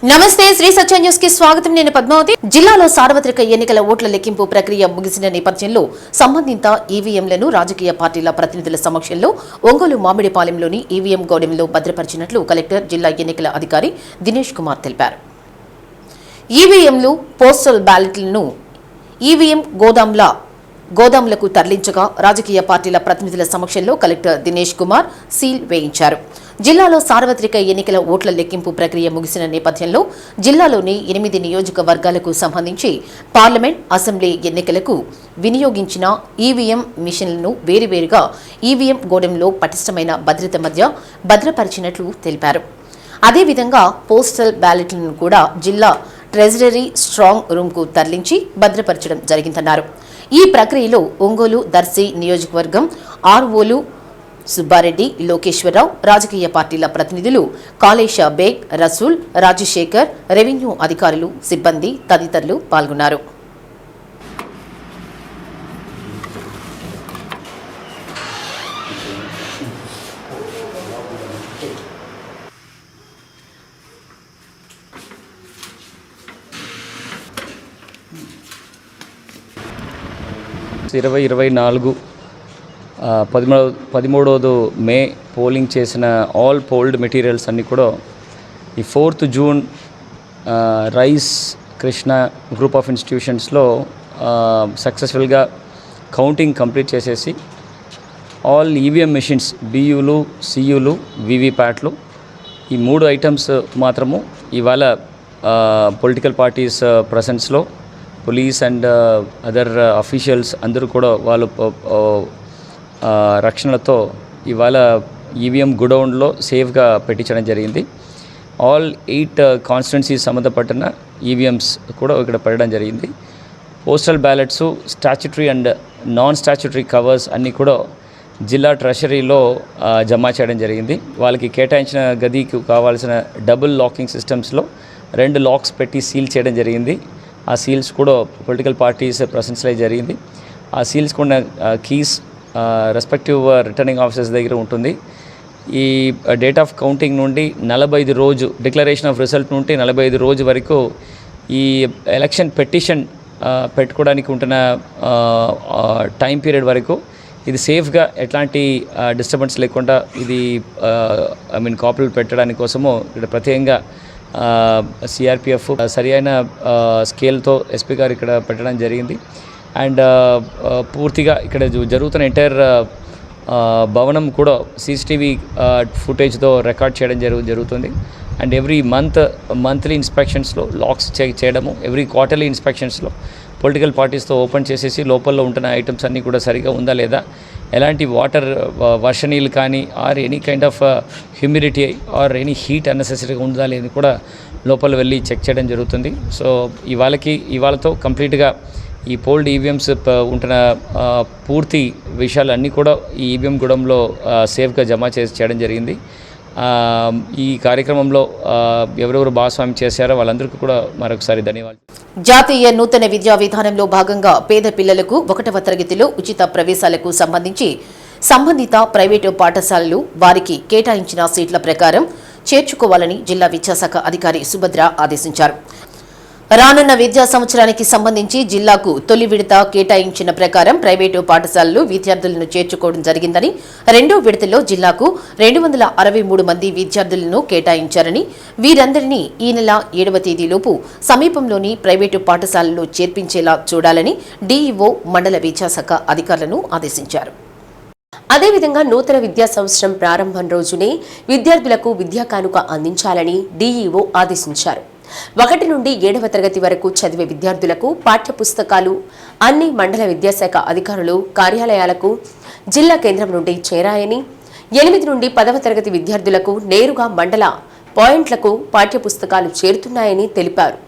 నమస్తే శ్రీ సత్య న్యూస్ కి స్వాగతం. నేను పద్మావతి. జిల్లాలో సార్వత్రిక ఎన్నికల ఓట్ల లెక్కింపు ప్రక్రియ ముగిసిన నేపథ్యంలో సంబంధిత ఈవీఎంలను రాజకీయ పార్టీల ప్రతినిధుల సమక్షంలో ఒంగోలు మామిడిపాలెంలోని ఈవీఎం గోడెంలో భద్రపరిచినట్లు కలెక్టర్, జిల్లా ఎన్నికల అధికారి దినేష్ కుమార్ తెలిపారు. ఈవీఎంలు, పోస్టల్ బ్యాలెట్లను ఈవీఎం గోదాంలకు తరలించగా రాజకీయ పార్టీల ప్రతినిధుల సమక్షంలో కలెక్టర్ దినేష్ కుమార్ సీల్ వేయించారు. జిల్లాలో సార్వత్రిక ఎన్నికల ఓట్ల లెక్కింపు ప్రక్రియ ముగిసిన నేపథ్యంలో జిల్లాలోని 8 నియోజకవర్గాలకు సంబంధించి పార్లమెంట్, అసెంబ్లీ ఎన్నికలకు వినియోగించిన ఈవీఎం మిషన్లను వేరువేరుగా ఈవీఎం గోడెంలో పటిష్టమైన భద్రత మధ్య భద్రపరిచినట్లు తెలిపారు. అదేవిధంగా పోస్టల్ బ్యాలెట్లను కూడా జిల్లా ట్రెజరీ స్ట్రాంగ్ రూమ్కు తరలించి భద్రపరచడం జరిగిందన్నారు. ఈ ప్రక్రియలో ఒంగోలు, దర్శి నియోజకవర్గం ఆర్ఓలు సుబ్బారెడ్డి, లోకేశ్వరరావు, రాజకీయ పార్టీల ప్రతినిధులు కాళేశ బేగ్, రసూల్, రాజశేఖర్, రెవెన్యూ అధికారులు, సిబ్బంది తదితరులు పాల్గొన్నారు. మే పోలింగ్ చేసిన ఆల్ పోల్డ్ మెటీరియల్స్ అన్నీ కూడా ఈ 4th June Rise Krishna group of ఇన్స్టిట్యూషన్స్లో సక్సెస్ఫుల్గా కౌంటింగ్ కంప్లీట్ చేసేసి ఆల్ ఈవీఎం మెషిన్స్, బియూలు, సియూలు, వివిప్యాట్లు ఈ 3 ఐటమ్స్ మాత్రము ఇవాళ పొలిటికల్ పార్టీస్ ప్రెసెన్స్లో పోలీస్ అండ్ అదర్ అఫీషియల్స్ అందరూ కూడా వాళ్ళు రక్షణలతో ఇవాళ ఈవీఎం గోడౌన్లో సేఫ్గా పెట్టించడం జరిగింది. ఆల్ 8 కాన్స్టిట్యున్సీస్ సంబంధపడిన ఈవీఎంస్ కూడా ఇక్కడ పెట్టడం జరిగింది. Postal ballots, statutory and non statutory covers అన్నీ కూడా జిల్లా ట్రెషరీలో జమ చేయడం జరిగింది. వాళ్ళకి కేటాయించిన గదికి కావాల్సిన డబుల్ లాకింగ్ సిస్టమ్స్లో 2 లాక్స్ పెట్టి సీల్ చేయడం జరిగింది. ఆ సీల్స్ కూడా పొలిటికల్ పార్టీస్ ప్రెసెన్స్లో జరిగింది. ఆ సీల్స్ కూడా కీస్ రెస్పెక్టివ్ రిటర్నింగ్ ఆఫీసర్స్ దగ్గర ఉంటుంది. ఈ డేట్ ఆఫ్ కౌంటింగ్ నుండి 45 రోజు, డిక్లరేషన్ ఆఫ్ రిజల్ట్ నుండి 45 రోజు వరకు ఈ ఎలక్షన్ పెటిషన్ పెట్టుకోవడానికి ఉంటున్న టైం పీరియడ్ వరకు ఇది సేఫ్గా ఎట్లాంటి డిస్టర్బెన్స్ లేకుండా ఇది కాపీలు పెట్టడానికి కోసము ఇక్కడ ప్రత్యేకంగా సిఆర్పిఎఫ్ సరి అయిన స్కేల్తో ఎస్పీ గారు ఇక్కడ పెట్టడం జరిగింది. అండ్ పూర్తిగా ఇక్కడ జరుగుతున్న ఎంటైర్ భవనం కూడా సీసీటీవీ ఫుటేజ్తో రికార్డ్ చేయడం జరుగుతుంది. అండ్ ఎవ్రీ మంత్లీ ఇన్స్పెక్షన్స్లో లాక్స్ చేయడము, ఎవ్రీ క్వార్టర్లీ ఇన్స్పెక్షన్స్లో పొలిటికల్ పార్టీస్తో ఓపెన్ చేసేసి లోపల ఉంటున్న ఐటమ్స్ అన్నీ కూడా సరిగా ఉందా లేదా, ఎలాంటి వర్షనీళ్ళు కానీ or any kind of humidity or any heat అన్నెసెసరీగా ఉందా లేదని కూడా లోపల వెళ్ళి చెక్ చేయడం జరుగుతుంది. సో ఇవాళతో కంప్లీట్గా ఈ పోల్డ్ ఈవీఎంస్ ఉంటున్న పూర్తి విషయాలన్నీ కూడా ఈ ఈవీఎం గూడెంలో సేఫ్గా జమ చేయడం జరిగింది. ఈ కార్యక్రమంలో ఎవరెవరు భాగస్వామ్యం చేశారో వాళ్ళందరికీ కూడా మరొకసారి ధన్యవాదాలు. జాతీయ నూతన విద్యా విధానంలో భాగంగా పేద పిల్లలకు 1వ తరగతిలో ఉచిత ప్రవేశాలకు సంబంధించి సంబంధిత ప్రైవేటు పాఠశాలలు వారికి కేటాయించిన సీట్ల ప్రకారం చేర్చుకోవాలని జిల్లా విద్యాశాఖ అధికారి సుభద్ర ఆదేశించారు. రానున్న విద్యా సంవత్సరానికి సంబంధించి జిల్లాకు తొలి విడత కేటాయించిన ప్రకారం ప్రైవేటు పాఠశాలలు విద్యార్థులను చేర్చుకోవడం జరిగిందని, 2వ విడతలో జిల్లాకు 263 మంది విద్యార్థులను కేటాయించారని, వీరందరినీ ఈ నెల 7వ తేదీలోపు సమీపంలోని ప్రైవేటు పాఠశాలల్లో చేర్పించేలా చూడాలని డీఈఓ మండల విద్యాశాఖ అధికారులను ఆదేశించారు. అదేవిధంగా నూతన విద్యా సంవత్సరం ప్రారంభం రోజునే విద్యార్థులకు విద్యా కానుక అందించాలని డీఈఓ ఆదేశించారు. 1 నుండి 7వ తరగతి వరకు చదివే విద్యార్థులకు పాఠ్య పుస్తకాలు అన్ని మండల విద్యాశాఖ అధికారులు కార్యాలయాలకు జిల్లా కేంద్రం నుండి చేరాయని, 8 నుండి 10వ తరగతి విద్యార్థులకు నేరుగా మండల పాయింట్లకు పాఠ్య పుస్తకాలు చేరుతున్నాయని తెలిపారు.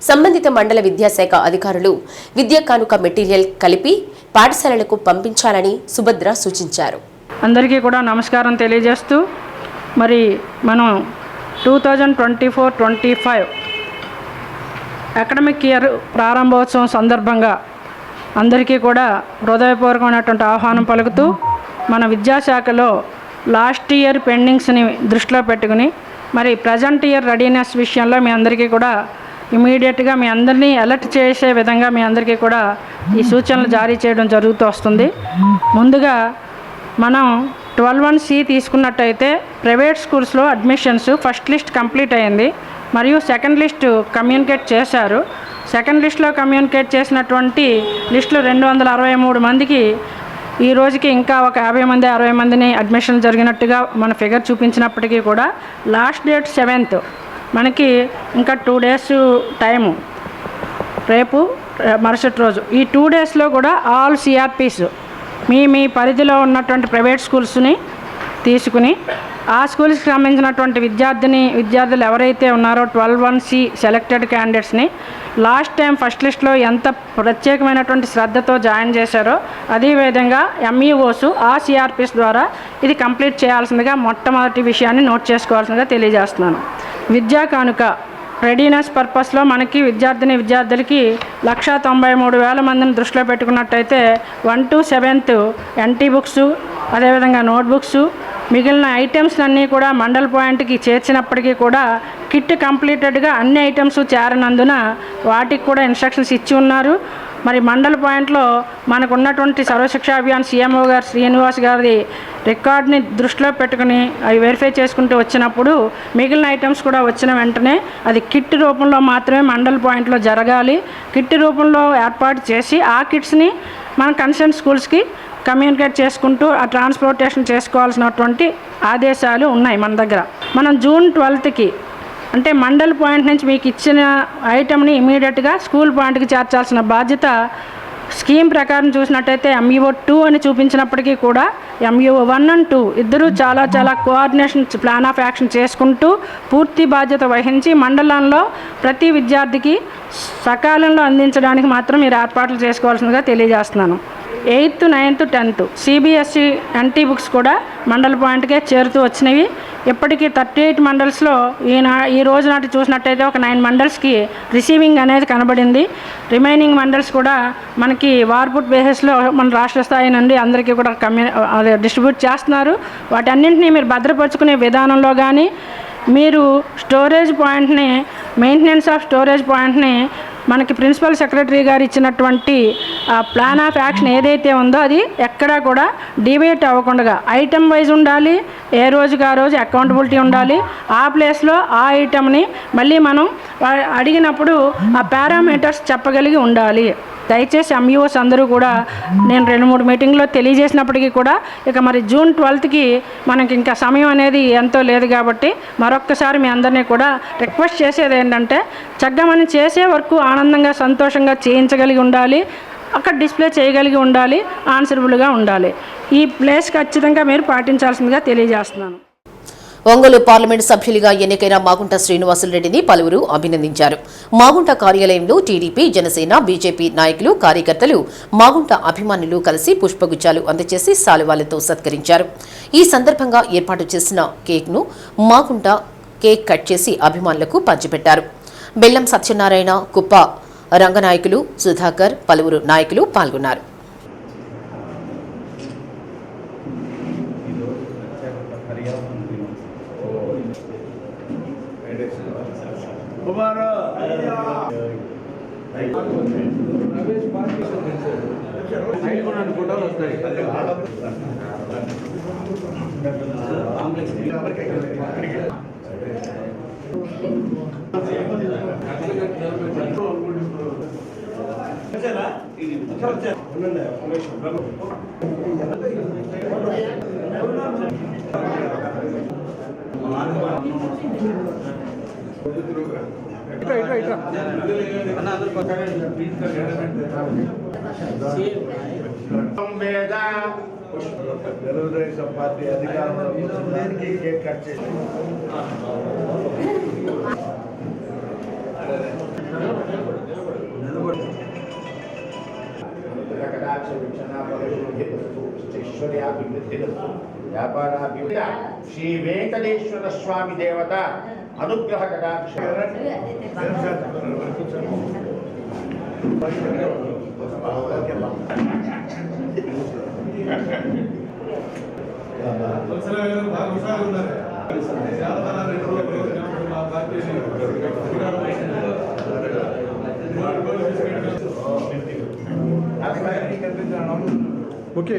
సంబంధిత మండల విద్యాశాఖ అధికారులు విద్యా కానుక మెటీరియల్ కలిపి పాఠశాలలకు పంపించాలని సుభద్ర సూచించారు. అందరికీ కూడా నమస్కారం తెలియజేస్తూ, మరి మనం 2024-25 అకాడమిక్ ఇయర్ ప్రారంభోత్సవం సందర్భంగా అందరికీ కూడా హృదయపూర్వకమైనటువంటి ఆహ్వానం పలుకుతూ, మన విద్యాశాఖలో లాస్ట్ ఇయర్ పెండింగ్స్ని దృష్టిలో పెట్టుకుని మరి ప్రజెంట్ ఇయర్ రెడీనెస్ విషయంలో మీ అందరికీ కూడా ఇమీడియట్గా మీ అందరినీ అలర్ట్ చేసే విధంగా మీ అందరికీ కూడా ఈ సూచనలు జారీ చేయడం జరుగుతూ వస్తుంది. ముందుగా మనం 12(1)C తీసుకున్నట్టయితే ప్రైవేట్ స్కూల్స్లో అడ్మిషన్స్ ఫస్ట్ లిస్ట్ కంప్లీట్ అయ్యింది మరియు సెకండ్ లిస్ట్ కమ్యూనికేట్ చేశారు. సెకండ్ లిస్ట్లో కమ్యూనికేట్ చేసినటువంటి లిస్టులో 263 మందికి ఈ రోజుకి ఇంకా ఒక 50 మంది 60 మందిని అడ్మిషన్ జరిగినట్టుగా మన ఫిగర్ చూపించినప్పటికీ కూడా లాస్ట్ డేట్ 7th మనకి ఇంకా 2 days టైము, రేపు మరుసటి రోజు. ఈ 2 daysలో కూడా ఆల్ CRPs మీ పరిధిలో ఉన్నటువంటి ప్రైవేట్ స్కూల్స్ని తీసుకుని ఆ స్కూల్స్కి సంబంధించినటువంటి విద్యార్థులు ఎవరైతే ఉన్నారో 12(1)C సెలెక్టెడ్ క్యాండిడేట్స్ని లాస్ట్ టైం ఫస్ట్ లిస్ట్లో ఎంత ప్రత్యేకమైనటువంటి శ్రద్ధతో జాయిన్ చేశారో అదేవిధంగా MEOs ఆ CRPs ద్వారా ఇది కంప్లీట్ చేయాల్సిందిగా మొట్టమొదటి విషయాన్ని నోట్ చేసుకోవాల్సిందిగా తెలియజేస్తున్నాను. విద్యా కానుక రెడీనెస్ పర్పస్లో మనకి విద్యార్థులకి 193,000 మందిని దృష్టిలో పెట్టుకున్నట్టయితే 1 to 7th NT బుక్స్, అదేవిధంగా నోట్బుక్స్, మిగిలిన ఐటమ్స్ అన్నీ కూడా మండల్ పాయింట్కి చేర్చినప్పటికీ కూడా కిట్ కంప్లీటెడ్గా అన్ని ఐటమ్స్ చేరనందున వాటికి కూడా ఇన్స్ట్రక్షన్స్ ఇచ్చి ఉన్నారు. మరి మండల్ పాయింట్లో మనకు ఉన్నటువంటి సర్వశిక్షా అభియాన్ CMO గారు శ్రీనివాస్ గారి రికార్డ్ని దృష్టిలో పెట్టుకుని అవి వెరిఫై చేసుకుంటూ వచ్చినప్పుడు మిగిలిన ఐటమ్స్ కూడా వచ్చిన వెంటనే అది కిట్ రూపంలో మాత్రమే మండల్ పాయింట్లో జరగాలి. కిట్ రూపంలో ఏర్పాటు చేసి ఆ కిట్స్ని మన కన్సర్న్ స్కూల్స్కి కమ్యూనికేట్ చేసుకుంటూ ఆ ట్రాన్స్పోర్టేషన్ చేసుకోవాల్సినటువంటి ఆదేశాలు ఉన్నాయి మన దగ్గర. మనం June 12th అంటే మండల్ పాయింట్ నుంచి మీకు ఇచ్చిన ఐటమ్ని ఇమీడియట్గా స్కూల్ పాయింట్కి చేర్చాల్సిన బాధ్యత స్కీమ్ ప్రకారం చూసినట్టయితే MEO 2 అని చూపించినప్పటికీ కూడా MEO 1 and 2 ఇద్దరూ చాలా కోఆర్డినేషన్ ప్లాన్ ఆఫ్ యాక్షన్ చేసుకుంటూ పూర్తి బాధ్యత వహించి మండలంలో ప్రతి విద్యార్థికి సకాలంలో అందించడానికి మాత్రం మీరు ఏర్పాట్లు చేసుకోవాల్సిందిగా తెలియజేస్తున్నాను. 8th, 9th, 10th CBSE NT books కూడా మండల్ పాయింట్కే చేరుతూ వచ్చినవి. ఇప్పటికీ 38 మండల్స్లో ఈ రోజు నాటి చూసినట్టయితే ఒక 9 మండల్స్కి రిసీవింగ్ అనేది కనబడింది. రిమైనింగ్ మండల్స్ కూడా మనకి వార్పుట్ బేసిస్లో మన రాష్ట్ర స్థాయి నుండి అందరికీ కూడా డిస్ట్రిబ్యూట్ చేస్తున్నారు. వాటన్నింటినీ మీరు భద్రపరుచుకునే విధానంలో కానీ మీరు స్టోరేజ్ పాయింట్ని మెయింటెనెన్స్ ఆఫ్ స్టోరేజ్ పాయింట్ని మనకి ప్రిన్సిపల్ సెక్రటరీ గారు ఇచ్చినటువంటి ప్లాన్ ఆఫ్ యాక్షన్ ఏదైతే ఉందో అది ఎక్కడా కూడా డివేట్ అవ్వకుండా ఐటమ్ వైజ్ ఉండాలి. ఏ రోజుకి ఆ రోజు అకౌంటబిలిటీ ఉండాలి. ఆ ప్లేస్లో ఆ ఐటమ్ని మళ్ళీ మనం అడిగినప్పుడు ఆ పారామీటర్స్ చెప్పగలిగి ఉండాలి. దయచేసి MEOs అందరూ కూడా నేను 2-3 మీటింగ్లో తెలియజేసినప్పటికీ కూడా ఇక మరి June 12th మనకి ఇంకా సమయం అనేది ఎంతో లేదు కాబట్టి మరొక్కసారి మీ అందరినీ కూడా రిక్వెస్ట్ చేసేది ఏంటంటే చక్కగా మనం చేసే వర్క్ ఆనందంగా సంతోషంగా చేయించగలిగి ఉండాలి. అక్కడ డిస్ప్లే చేయగలిగి ఉండాలి. ఆన్సరబుల్గా ఉండాలి. ఈ ప్లేస్ ఖచ్చితంగా మీరు పాటించాల్సిందిగా తెలియజేస్తున్నాను. ఒంగోలు పార్లమెంటు సభ్యులుగా ఎన్నికైన మాగుంట శ్రీనివాసులరెడ్డిని పలువురు అభినందించారు. మాగుంట కార్యాలయంలో టీడీపీ, జనసేన, బీజేపీ నాయకులు, కార్యకర్తలు, మాగుంట అభిమానులు కలిసి పుష్పగుచ్చాలు అందజేసి శాలువాలతో సత్కరించారు. ఈ సందర్భంగా ఏర్పాటు చేసిన కేక్ను మాగుంట కేక్ కట్ చేసి అభిమానులకు పంచిపెట్టారు. బెల్లం సత్యనారాయణ, కుప్ప రంగనాయకులు, సుధాకర్, పలువురు నాయకులు పాల్గొన్నారు. తెలుగుదేశం పార్టీ అధికారంలో కేక్ కట్ చేసి శ్రీ వెంకటేశ్వర స్వామి దేవత అనుగ్రహ కటాక్ష ఓకే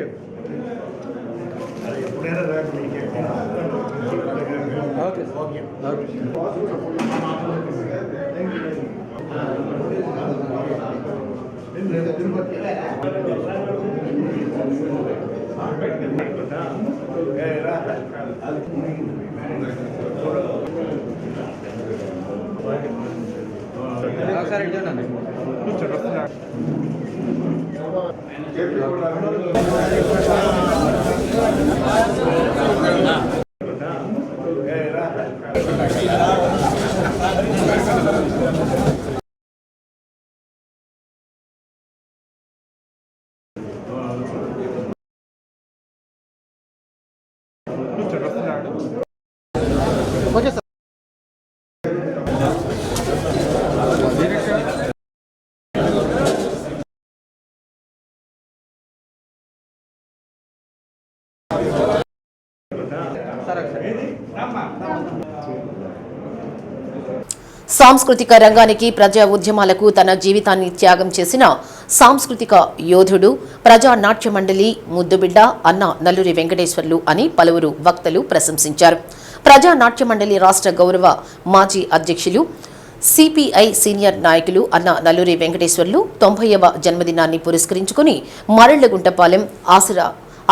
ఓకే సార్ సాంస్కృతిక రంగానికి ప్రజా ఉద్యమాలకు తన జీవితాన్ని త్యాగం చేసిన సాంస్కృతిక యోధుడు ప్రజా నాట్య మండలి ముద్దుబిడ్డ అన్న నల్లూరి వెంకటేశ్వర్లు అని పలువురు వక్తలు ప్రశంసించారు. ప్రజా నాట్య మండలి రాష్ట్ర గౌరవ మాజీ అధ్యక్షులు సిపిఐ సీనియర్ నాయకులు అన్న నల్లూరి వెంకటేశ్వర్లు 90వ జన్మదినాన్ని పురస్కరించుకుని మరళ్లగుంటపాలెం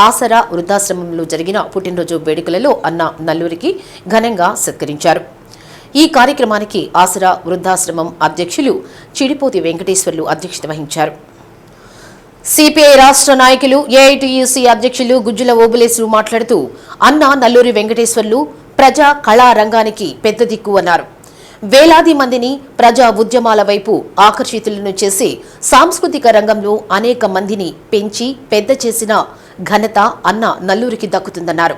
ఆసరా వృద్ధాశ్రమంలో జరిగిన పుట్టినరోజు వేడుకలలో అన్న నల్లూరికి ఘనంగా సత్కరించారు. ఈ కార్యక్రమానికి ఆసరా వృద్ధాశ్రమం అధ్యక్షులు చిడిపోతి వెంకటేశ్వర్లు అధ్యక్షత వహించారు. సిపిఐ రాష్ట్ర నాయకులు ఏఐటియుసి అధ్యక్షులు గుజ్జుల ఓబులేశ్వరు మాట్లాడుతూ అన్న నల్లూరి వెంకటేశ్వర్లు ప్రజా కళా రంగానికి పెద్ద దిక్కు అన్నారు. వేలాది మందిని ప్రజా ఉద్యమాల వైపు ఆకర్షితులను చేసి సాంస్కృతిక రంగంలో అనేక మందిని పెంచి పెద్ద చేసిన ఘనత అన్న నల్లూరికి దక్కుతుందన్నారు.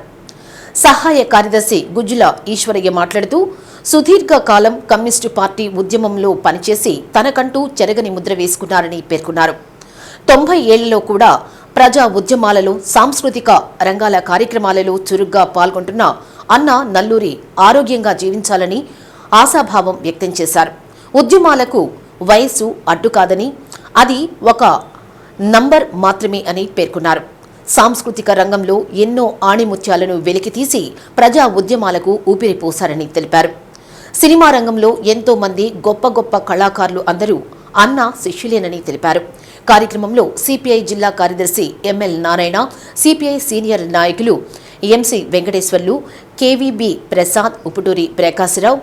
సహాయ కార్యదర్శి గుజ్జుల ఈశ్వరయ్య మాట్లాడుతూ సుదీర్ఘ కాలం కమ్యూనిస్టు పార్టీ ఉద్యమంలో పనిచేసి తనకంటూ చెరగని ముద్ర వేసుకున్నారని పేర్కొన్నారు. 90 ఏళ్లలో కూడా ప్రజా ఉద్యమాలలో సాంస్కృతిక రంగాల కార్యక్రమాలలో చురుగ్గా పాల్గొంటున్న అన్న నల్లూరి ఆరోగ్యంగా జీవించాలని ఆశాభావం వ్యక్తం చేశారు. ఉద్యమాలకు వయస్సు అడ్డు కాదని అది ఒక నంబర్ మాత్రమే అని పేర్కొన్నారు. సాంస్కృతిక రంగంలో ఎన్నో ఆణిముత్యాలను వెలికితీసి ప్రజా ఉద్యమాలకు ఊపిరిపోశారని తెలిపారు. సినిమా రంగంలో ఎంతో మంది గొప్ప గొప్ప కళాకారులు అందరూ అన్న శిష్యులేనని తెలిపారు. కార్యక్రమంలో సిపిఐ జిల్లా కార్యదర్శి ఎంఎల్ నారాయణ, సిపిఐ సీనియర్ నాయకులు M C Venkateswarlu, KVB Prasad, Uputuri Prakasarao,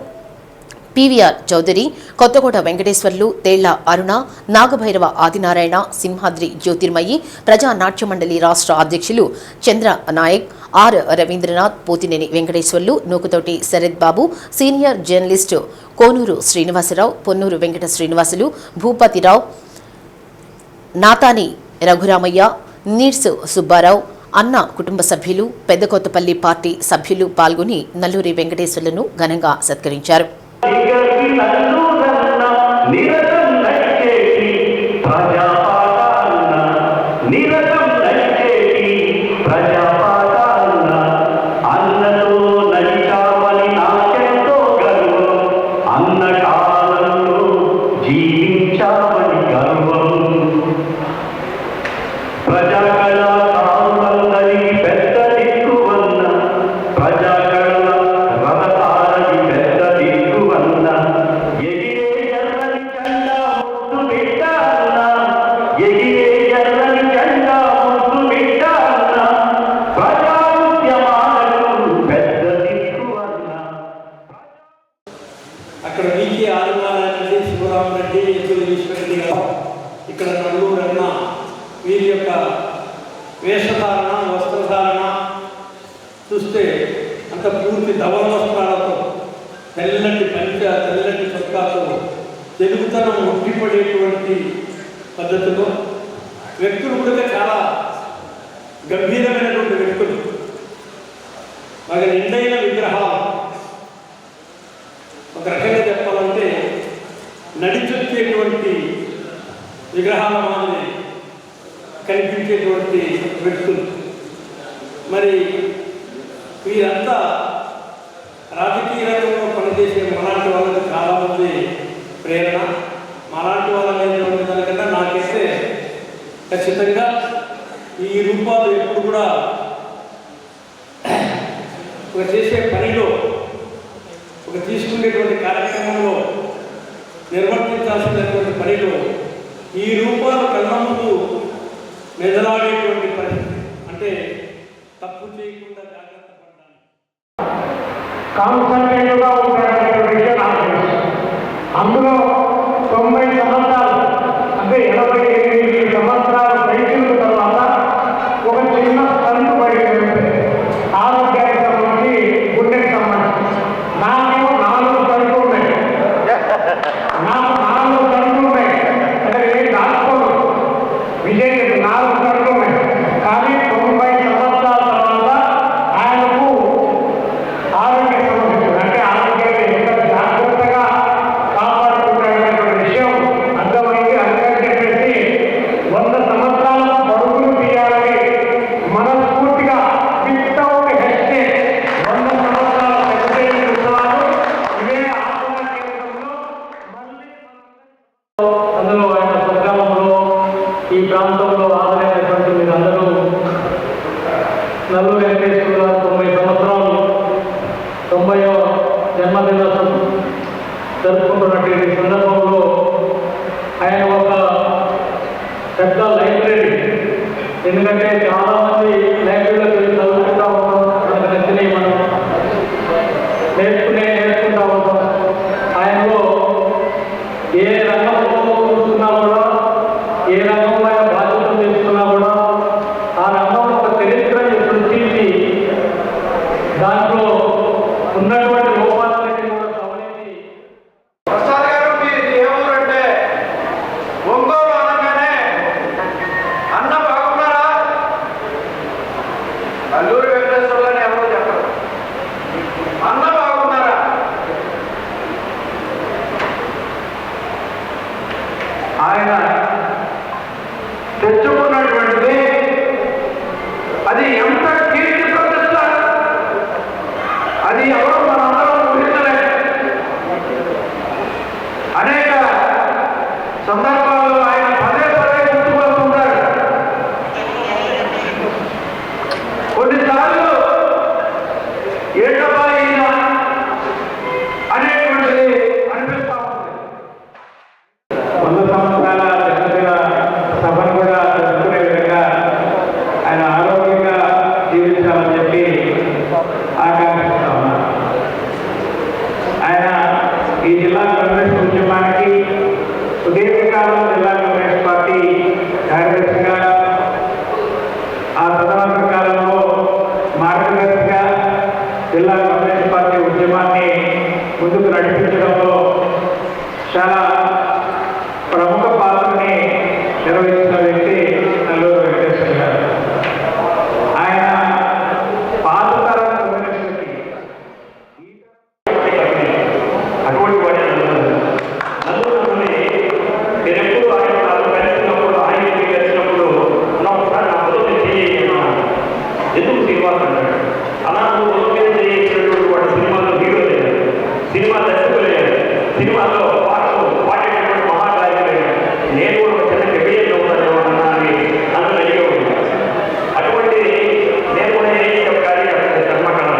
PVR Chowdary, Kothakota Venkateswarlu, Thella Aruna, Nagabhairava Adinarayana, Simhadri Jyothirmayi, Praja Natya Mandali రాష్ట్ర అధ్యక్షులు Chandra Naik, R Ravindranath, Pothineni Venkateswarlu, Nukathoti Sarath Babu, senior journalist Konuru Srinivasarao, Ponnuru Venkata Srinivasulu, Bhupathirao, Nathani Raghuramaiah, Neersu Subbarao, అన్న కుటుంబ సభ్యులు, పెద్దకొత్తపల్లి పార్టీ సభ్యులు పాల్గొని నల్లూరి వెంకటేశ్వర్లను ఘనంగా సత్కరించారు. అక్కడ వీకే ఆదినారాయణ, శివరామరెడ్డి, ఈశ్వరెడ్డి గారు, ఇక్కడ నల్లూరు అన్న వీరి యొక్క వేషధారణ, వస్త్రధారణ చూస్తే అంత పూర్తి ధవల వస్త్రాలతో, తెల్లటి పంచ, తెల్లటి చొక్కాతో తెలుగుతనం ఉట్టిపడేటువంటి పద్ధతిలో వ్యక్తులు కూడా చాలా గంభీరమైనటువంటి వ్యక్తులు, బాగా నిండైన విగ్రహాలు. ఒక రకంగా చెప్పాలంటే నడిచొచ్చేటువంటి విగ్రహాల మాదిరి కనిపించేటువంటి వ్యక్తులు. మరి వీరంతా ప్రేరణ. మాలాంటి వాళ్ళని దానికన్నా నాకైతే ఖచ్చితంగా ఈ రూపాలు ఎప్పుడు కూడా ఒక చేసే పనిలో, ఒక తీసుకునేటువంటి కార్యక్రమంలో, నిర్వర్తించాల్సినటువంటి పనిలో ఈ రూపాలు కళ్ళ ముందు మెదలాడేటువంటి పరిస్థితి. అంటే తప్పు చేయకుండా జాగ్రత్త పడాలి. కాన్సన్ట్రేట్గా ఉంటాడనే విషయం నాకు తెలుసు. అందులో 90 సంవత్సరాలు అంటే 88 సంవత్సరాలు రైతుల తర్వాత ఒక చిన్న స్టంట్ బయట ఆరోగ్యానికి సంబంధించి, గుండెకి సంబంధించి నాకేమో 4 స్టంట్లు ఉన్నాయి. నాకు 4 స్టంట్లు ఉన్నాయి. అంటే నేను దాచుకోను, విజయ్ 4 స్టంట్లు ఉన్నాయి. కానీ 90 సంవత్సరాల తర్వాత ఆయనకు ఆరోగ్య సమస్యలు, అంటే ఆరోగ్యాన్ని ఎంత జాగ్రత్తగా కాపాడుకుంటాడనేటువంటి విషయం అర్థమైంది. అందుకని చెప్పేసి 100 సంవత్సరాల పరుగులు తీయాలని మనస్ఫూర్తిగా వితౌట్ హెస్టేట్ 100 సంవత్సరాల హెస్టేట్ ఉన్నారు. ఇదే ఆసన కేంద్రంలో మళ్ళీ అందులో ఆయన సంగ్రామంలో ఈ ప్రాంతంలో ఆదరైనటువంటి మీరందరూ నల్లు వెంకటేశ్వర గారు 90 సంవత్సరాలు 90వ జన్మదినోత్సవం జరుపుకుంటున్నటువంటి సందర్భంలో ఆయన ఒక పెద్ద లైబ్రరీ, ఎందుకంటే చాలామంది లైబ్రరీలోకి వెళ్ళి చదువుకుంటూ ఉంటాం, మనకు నచ్చినవి మనం నేర్చుకుంటూ ఉంటాం. ఆయనలో ఏ రంగంలో చూస్తున్నా కూడా, ఏ రంగంలో ఆయన బాధ్యతలు తీసుకున్నా కూడా ఆ రంగంలో ఒక చరిత్రని సృష్టించి దాంట్లో ఉన్నటువంటి లోపాలన్నింటినీ కూడా గమనించి. ప్రసాద్ గారు, మీరు ఏ ఊరంటే? ఒంగోలు అనగానే అన్న బాగున్నారా? అల్లూరి వెంకటేశ్వరులని ఎవరు చెప్పరు. అన్న బాగున్నారా? ఆయన తెచ్చుకున్నటువంటిది అది ఎంత కీర్తి ప్రతిష్ట, అది ఎవరు మనందరం ఊహించలేదు. అనేక సందర్భాల్లో ఆయన పదే పదే గుర్తుపడుతుంటారు. కొన్నిసార్లు ఏంటబ్బా ఈయన అనేటువంటిది అనిపిస్తా ఉంటుంది. 100 సంవత్సరాల జన్మదిన సభను కూడా జరుపుకునే విధంగా ఆయన ఆరోగ్యంగా జీవించాలని చెప్పి ఆకాంక్షిస్తా ఉన్నారు. ఆయన ఈ జిల్లా కాంగ్రెస్ ఉద్యమానికి సుదీర్ఘకాలం జిల్లా కాంగ్రెస్ పార్టీ కార్యదర్శిగా, ఆ తదనంతర కాలంలో మార్గదర్శిగా జిల్లా కాంగ్రెస్ పార్టీ ఉద్యమాన్ని ముందుకు నడిపించడంలో చాలా ప్రముఖ పాత్రని నిర్వహించిన వ్యక్తి నల్లూరు వెంకటేశ్వర గారు. ఆయన పాత తరం కమ్యూనిస్టులకి అటువంటి వాడి నలుగురిని నేను ఎప్పుడు ఆయన కలిసినప్పుడు, ఆయన కలిసినప్పుడు ఒకసారి నా పొద్దున్న చేయాలి. ఎందుకు శ్రీనివాస్ అన్నాడు. అలా నువ్వు పొద్దున్న చేసినటువంటి వాడు సినిమాలో హీరో లేదు, సినిమా దర్శకులు లేదు, సినిమాలో పాడేటటువంటి మహాగాయకులు లేదు. నేను కూడా ఒక చిన్న కెబినెట్ అవుతానేమో అన్నది అందులో అయ్యే ఉంది. అటువంటి నేను కూడా ఏఈఎఫ్ కార్యక్రమం కర్మకాలం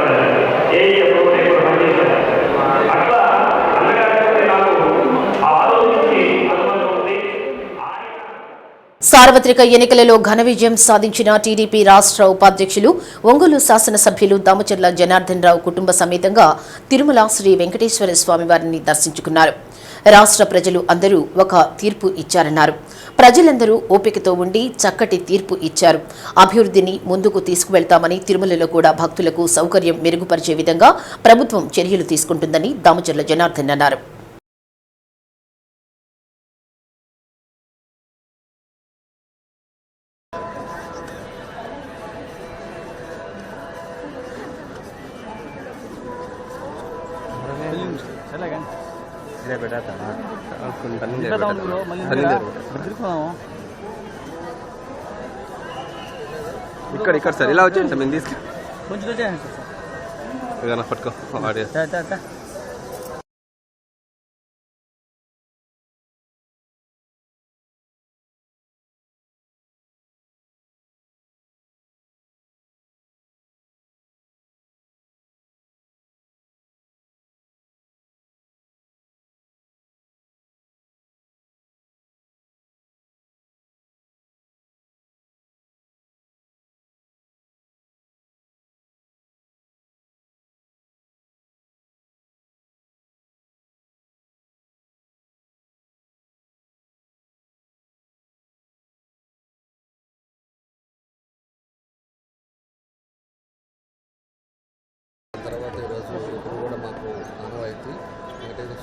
ఏఈఎఫ్ నేను కూడా పనిచేశాను. అట్లా అన్నగారి నాకు ఆ ఆలోచించి అనుబంధం ఉంది. సార్వత్రిక ఎన్నికలలో ఘన విజయం సాధించిన టీడీపీ రాష్ట్ర ఉపాధ్యక్షులు ఒంగోలు శాసనసభ్యులు దామచర్ల జనార్దన్ రావు కుటుంబ సమేతంగా తిరుమల శ్రీ వెంకటేశ్వర స్వామి వారిని దర్శించుకున్నారు. రాష్ట్ర ప్రజలు అందరూ ఒక తీర్పు ఇచ్చారన్నారు. ప్రజలందరూ ఓపికతో ఉండి చక్కటి తీర్పు ఇచ్చారు. అభివృద్ధిని ముందుకు తీసుకువెళ్తామని, తిరుమలలో కూడా భక్తులకు సౌకర్యం మెరుగుపరిచే విధంగా ప్రభుత్వం చర్యలు తీసుకుంటుందని దామచర్ల జనార్దన్ అన్నారు. ఇక్కడ సార్ ఇలా వచ్చేయండి సార్, మేము తీసుకు కొంచెం పట్టుకో.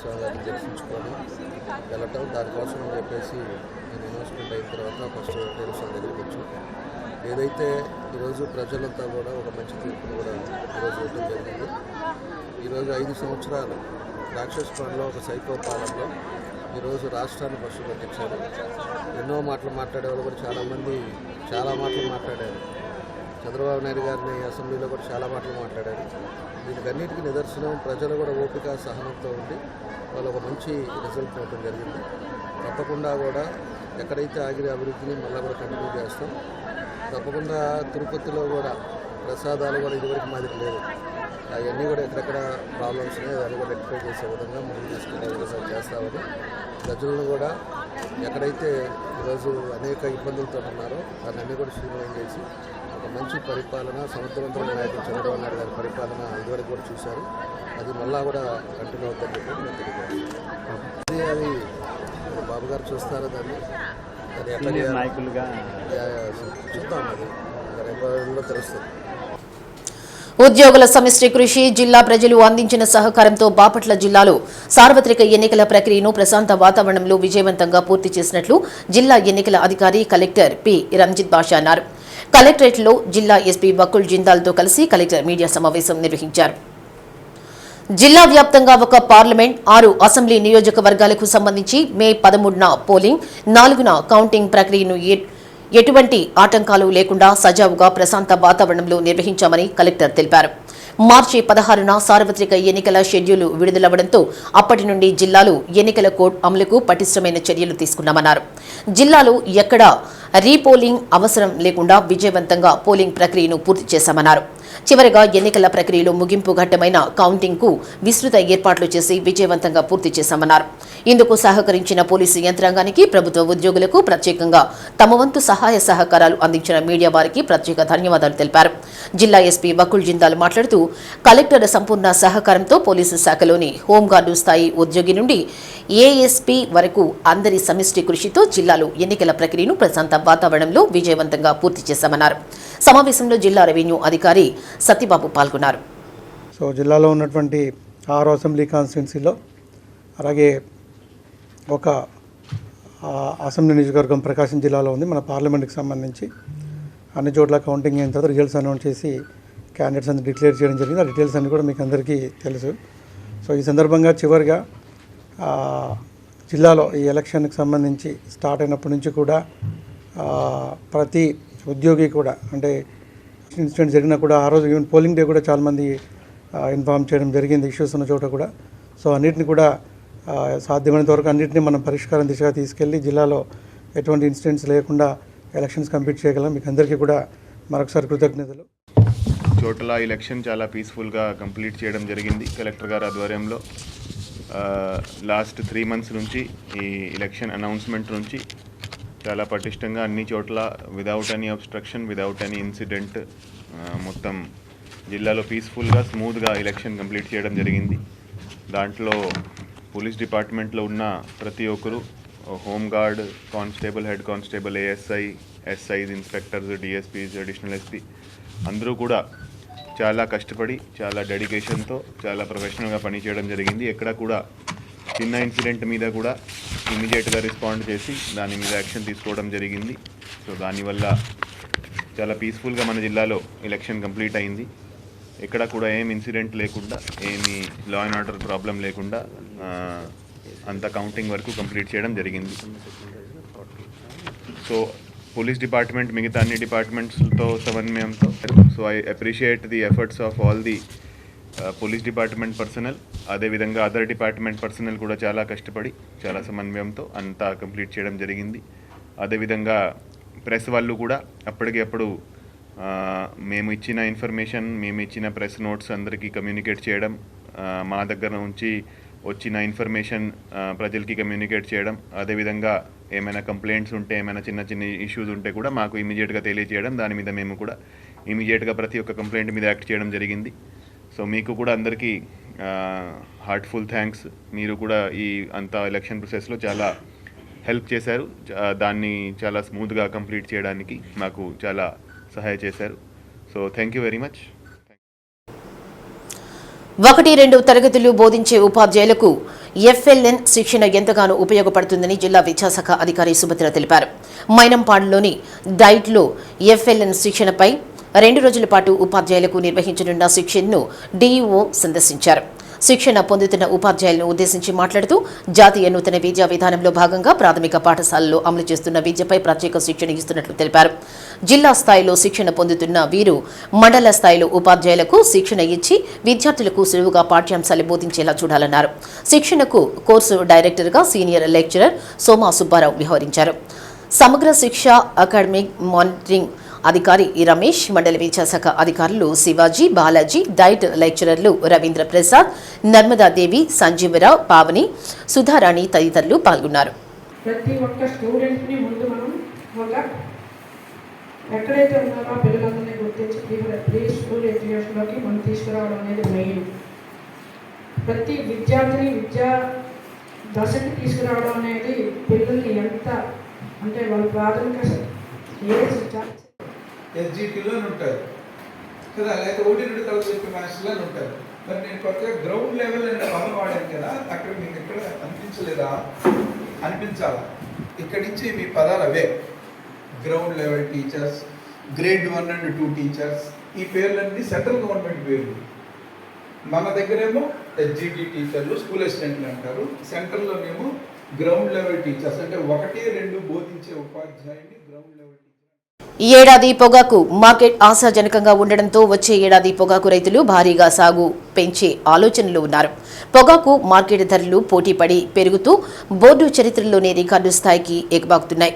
స్వామి గారిని దర్శించుకొని వెళ్ళటం, దానికోసం అని చెప్పేసి నేను అనౌన్స్మెంట్ అయిన తర్వాత ఫస్ట్ వెంకటేశ్వర స్వామి దగ్గరికి వచ్చాను. ఏదైతే ఈరోజు ప్రజలంతా కూడా ఒక మంచి తీర్పును కూడా ఈరోజు ఇవ్వడం జరిగింది. ఈరోజు 5 సంవత్సరాలు రాక్షసపాలెంలో ఒక సైకో పాలనలో ఈరోజు రాష్ట్రాన్ని ఫస్ట్ పట్టించారు. ఎన్నో మాటలు మాట్లాడేవాళ్ళు కూడా చాలామంది చాలా మాటలు మాట్లాడారు. చంద్రబాబు నాయుడు గారిని అసెంబ్లీలో కూడా చాలా మాటలు మాట్లాడారు. దీనికి అన్నిటికీ నిదర్శనం ప్రజలు కూడా ఓపిక సహనంతో ఉండి వాళ్ళు ఒక మంచి రిజల్ట్ ఇవ్వడం జరిగింది. తప్పకుండా కూడా ఎక్కడైతే ఆగిన అభివృద్ధిని మళ్ళీ కూడా కంటిన్యూ చేస్తాం. తప్పకుండా తిరుపతిలో కూడా ప్రసాదాలు కూడా ఇదివరకు మాదిరి లేదు. అవన్నీ కూడా ఎక్కడెక్కడ ప్రాబ్లమ్స్ ఉన్నాయి దాన్ని కూడా రెక్టిఫై చేసే విధంగా ముందుకు తీసుకునే విధంగా చేస్తామని ప్రజలను కూడా ఎక్కడైతే ఈరోజు అనేక ఇబ్బందులతో ఉన్నారో దాన్ని కూడా స్ట్రీమ్లైన్ చేసి ఒక మంచి పరిపాలన, సమర్థవంతమైన నాయకుడు చంద్రబాబు నాయుడు గారి పరిపాలన ఇదివరకు కూడా చూశారు. అది మళ్ళా కూడా కంటిన్యూ అవుతుందని చెప్పి నేను తెలియజేస్తాను. అది బాబు గారు చూస్తారో దాన్ని ఎట్లా నాయకులుగా చూద్దాం, అది రేపు రోజుల్లో తెలుస్తుంది. ఉద్యోగుల సమిష్టి కృషి, జిల్లా ప్రజలు అందించిన సహకారంతో బాపట్ల జిల్లాలో సార్వత్రిక ఎన్నికల ప్రక్రియను ప్రశాంత వాతావరణంలో విజయవంతంగా పూర్తి చేసినట్లు జిల్లా ఎన్నికల అధికారి కలెక్టర్ పి రంజిత్ బాషా అన్నారు. కలెక్టరేట్లో జిల్లా ఎస్పీ బకుల్ జిందాల్తో కలిసి కలెక్టర్ మీడియా సమావేశం నిర్వహించారు. జిల్లా వ్యాప్తంగా ఒక పార్లమెంట్, 6 అసెంబ్లీ నియోజకవర్గాలకు సంబంధించి మే 13న పోలింగ్, 4న కౌంటింగ్ ప్రక్రియను ఎటువంటి ఆటంకాలు లేకుండా సజావుగా ప్రశాంత వాతావరణంలో నిర్వహించామని కలెక్టర్ తెలిపారు. మార్చి 16న సార్వత్రిక ఎన్నికల షెడ్యూల్ విడుదలవ్వడంతో అప్పటి నుండి జిల్లాలో ఎన్నికల కోడ్ అమలుకు పటిష్టమైన చర్యలు తీసుకున్నామన్నారు. జిల్లాలో ఎక్కడా రీపోలింగ్ అవసరం లేకుండా విజయవంతంగా పోలింగ్ ప్రక్రియను పూర్తి చేశామన్నారు. చివరిగా ఎన్నికల ప్రక్రియలో ముగింపు ఘట్టమైన కౌంటింగ్ కు విస్తృత ఏర్పాట్లు చేసి విజయవంతంగా పూర్తి చేశామన్నారు. ఇందుకు సహకరించిన పోలీసు యంత్రాంగానికి, ప్రభుత్వ ఉద్యోగులకు, ప్రత్యేకంగా తమ వంతు సహాయ సహకారాలు అందించిన మీడియా వారికి ప్రత్యేక ధన్యవాదాలు తెలిపారు. జిల్లా ఎస్పీ బకుల్ జిందాల్ మాట్లాడుతూ కలెక్టర్ సంపూర్ణ సహకారంతో పోలీసు శాఖలోని హోంగార్డు స్థాయి ఉద్యోగి నుండి ఏఎస్పీ వరకు అందరి సమిష్టి కృషితో జిల్లాలో ఎన్నికల ప్రక్రియను ప్రశాంత వాతావరణంలో విజయవంతంగా పూర్తి చేశామన్నారు. సమావేశంలో జిల్లా రెవెన్యూ అధికారి సత్యబాబు పాల్గొన్నారు. సో జిల్లాలో ఉన్నటువంటి 6 అసెంబ్లీ కాన్స్టిట్యున్సీలో అలాగే ఒక అసెంబ్లీ నియోజకవర్గం ప్రకాశం జిల్లాలో ఉంది. మన పార్లమెంట్కి సంబంధించి అన్ని చోట్ల కౌంటింగ్ అయిన తర్వాత రిజల్ట్స్ అనౌన్స్ చేసి క్యాండిడేట్స్ అన్ని డిక్లేర్ చేయడం జరిగింది. ఆ డీటెయిల్స్ అన్ని కూడా మీకు అందరికీ తెలుసు. సో ఈ సందర్భంగా చివరిగా జిల్లాలో ఈ ఎలక్షన్కి సంబంధించి స్టార్ట్ అయినప్పటి నుంచి కూడా ప్రతి ఉద్యోగి కూడా అంటే ఇన్సిడెంట్ జరిగినా కూడా ఆ రోజు ఈవెన్ పోలింగ్ డే కూడా చాలామంది ఇన్ఫార్మ్ చేయడం జరిగింది ఇష్యూస్ ఉన్న చోట కూడా. సో అన్నిటిని కూడా సాధ్యమైనంత వరకు అన్నింటినీ మనం పరిష్కారం దిశగా తీసుకెళ్ళి జిల్లాలో ఎటువంటి ఇన్సిడెంట్స్ లేకుండా ఎలక్షన్స్ కంప్లీట్ చేయగలం. మీకు అందరికీ కూడా మరొకసారి కృతజ్ఞతలు. చోట్ల ఎలక్షన్ చాలా పీస్ఫుల్గా కంప్లీట్ చేయడం జరిగింది. కలెక్టర్ గారి ఆధ్వర్యంలో లాస్ట్ 3 months నుంచి ఈ ఎలక్షన్ అనౌన్స్మెంట్ నుంచి చాలా పటిష్టంగా అన్ని చోట్ల without any obstruction, without any incident మొత్తం జిల్లాలో పీస్ఫుల్గా స్మూత్గా ఎలక్షన్ కంప్లీట్ చేయడం జరిగింది. దాంట్లో పోలీస్ డిపార్ట్మెంట్లో ఉన్న ప్రతి ఒక్కరు, home guard, constable, head constable, ASI, SIs, inspectors, DSPs, additional SP అందరూ కూడా చాలా కష్టపడి చాలా డెడికేషన్తో చాలా ప్రొఫెషనల్గా పనిచేయడం జరిగింది. ఎక్కడ కూడా చిన్న ఇన్సిడెంట్ మీద కూడా ఇమీడియట్గా రెస్పాండ్ చేసి దాని మీద యాక్షన్ తీసుకోవడం జరిగింది. సో దానివల్ల చాలా పీస్ఫుల్గా మన జిల్లాలో ఎలక్షన్ కంప్లీట్ అయింది. ఎక్కడ కూడా ఏం ఇన్సిడెంట్ లేకుండా, ఏమీ లా అండ్ ఆర్డర్ ప్రాబ్లం లేకుండా అంత కౌంటింగ్ వరకు కంప్లీట్ చేయడం జరిగింది. సో పోలీస్ డిపార్ట్మెంట్ మిగతా అన్ని డిపార్ట్మెంట్స్తో సమన్వయంతో, so I appreciate the efforts of all the police department personal. అదేవిధంగా అదర్ డిపార్ట్మెంట్ పర్సనల్ కూడా చాలా కష్టపడి చాలా సమన్వయంతో అంతా కంప్లీట్ చేయడం జరిగింది. అదేవిధంగా ప్రెస్ వాళ్ళు కూడా అప్పటికప్పుడు మేము ఇచ్చిన ఇన్ఫర్మేషన్, మేము ఇచ్చిన ప్రెస్ నోట్స్ అందరికీ కమ్యూనికేట్ చేయడం, మా దగ్గర నుంచి వచ్చిన ఇన్ఫర్మేషన్ ప్రజలకి కమ్యూనికేట్ చేయడం, అదేవిధంగా ఏమైనా కంప్లైంట్స్ ఉంటే, ఏమైనా చిన్న చిన్న ఇష్యూస్ ఉంటే కూడా మాకు ఇమీడియట్గా తెలియజేయడం, దాని మీద మేము కూడా ఇమీడియట్గా ప్రతి ఒక్క కంప్లైంట్ మీద యాక్ట్ చేయడం జరిగింది. సో మీకు కూడా అందరికీ హార్ట్ఫుల్ థ్యాంక్స్. మీరు కూడా ఈ అంత ఎలక్షన్ ప్రాసెస్లో చాలా హెల్ప్ చేశారు. దాన్ని చాలా స్మూత్గా కంప్లీట్ చేయడానికి మాకు చాలా సహాయం చేశారు. So thank you very much. 1-2 తరగతులు బోధించే ఉపాధ్యాయులకు ఎఫ్ఎల్ఎన్ శిక్షణ ఎంతగానో ఉపయోగపడుతుందని జిల్లా విద్యాశాఖ అధికారి సుభద్ర తెలిపారు. మైనంపాడులోని డైట్లో ఎఫ్ఎల్ఎన్ శిక్షణపై 2 రోజుల పాటు ఉపాధ్యాయులకు నిర్వహించనున్న శిక్షణను డీఈఓ సందర్శించారు. శిక్షణ పొందుతున్న ఉపాధ్యాయులను ఉద్దేశించి మాట్లాడుతూ జాతీయ నూతన విద్యా విధానంలో భాగంగా ప్రాథమిక పాఠశాలలో అమలు చేస్తున్న విద్యపై ప్రత్యేక శిక్షణ ఇస్తున్నట్లు తెలిపారు. జిల్లా స్థాయిలో శిక్షణ పొందుతున్న వీరు మండల స్థాయిలో ఉపాధ్యాయులకు శిక్షణ ఇచ్చి విద్యార్థులకు సులువుగా పాఠ్యాంశాలు బోధించేలా చూడాలన్నారు. శిక్షణకు కోర్సు డైరెక్టర్గా సీనియర్ లెక్చరర్ సోమా సుబ్బారావు వ్యవహరించారు. సమగ్ర శిక్ష అకాడమిక్ మానిటరింగ్ అధికారి రమేష్, మండల విద్యాశాఖ అధికారులు శివాజీ, బాలాజీ, డైట్ లెక్చరర్లు రవీంద్ర ప్రసాద్, నర్మదాదేవి, సంజీవరావు, పావని, సుధారాణి తదితరులు పాల్గొన్నారు. ప్రతి ఒక్క స్టూడెంట్ని ముందు మనం ఒక ఎక్కడైతే ఉన్నారో పిల్లలందరినీ గుర్తించి ప్రీ స్కూల్ ఎడ్యుకేషన్లోకి మనం తీసుకురావడం అనేది మెయిన్. ప్రతి విద్యార్థిని విద్యా దశకి తీసుకురావడం అనేది పిల్లల్ని ఎంత అంటే వాళ్ళ ప్రాథమిక ఎస్జిటిలో ఉంటారు కదా, లేక 1-2 తరగతి చెప్పే మాస్టర్లో ఉంటారు. మరి నేను కొత్తగా గ్రౌండ్ లెవెల్ అనే పదం వాడాను కదా, అక్కడ మీకు ఎక్కడ అనిపించలేదా? అనిపించాలా? ఇక్కడి నుంచి మీ పదాలు అవే. Ground level teachers, grade 1 and 2 teachers, ఈ పేర్లన్నీ సెంట్రల్ గవర్నమెంట్ పేర్లు. మన దగ్గరేమో ఎస్జిటి టీచర్లు, స్కూల్ అసిస్టెంట్లు అంటారు. సెంట్రల్లోనేమో గ్రౌండ్ లెవెల్ టీచర్స్, అంటే 1-2 బోధించే ఉపాధ్యాయుని గ్రౌండ్ లెవెల్. ఈ ఏడాది పొగాకు మార్కెట్ ఆశాజనకంగా ఉండడంతో వచ్చే ఏడాది పొగాకు రైతులు భారీగా సాగు పెంచే ఆలోచనలో ఉన్నారు. పొగాకు మార్కెట్ ధరలు పోటీపడి పెరుగుతూ బోర్డు చరిత్రలోనే రికార్డు స్థాయికి ఎగబాకుతున్నాయి.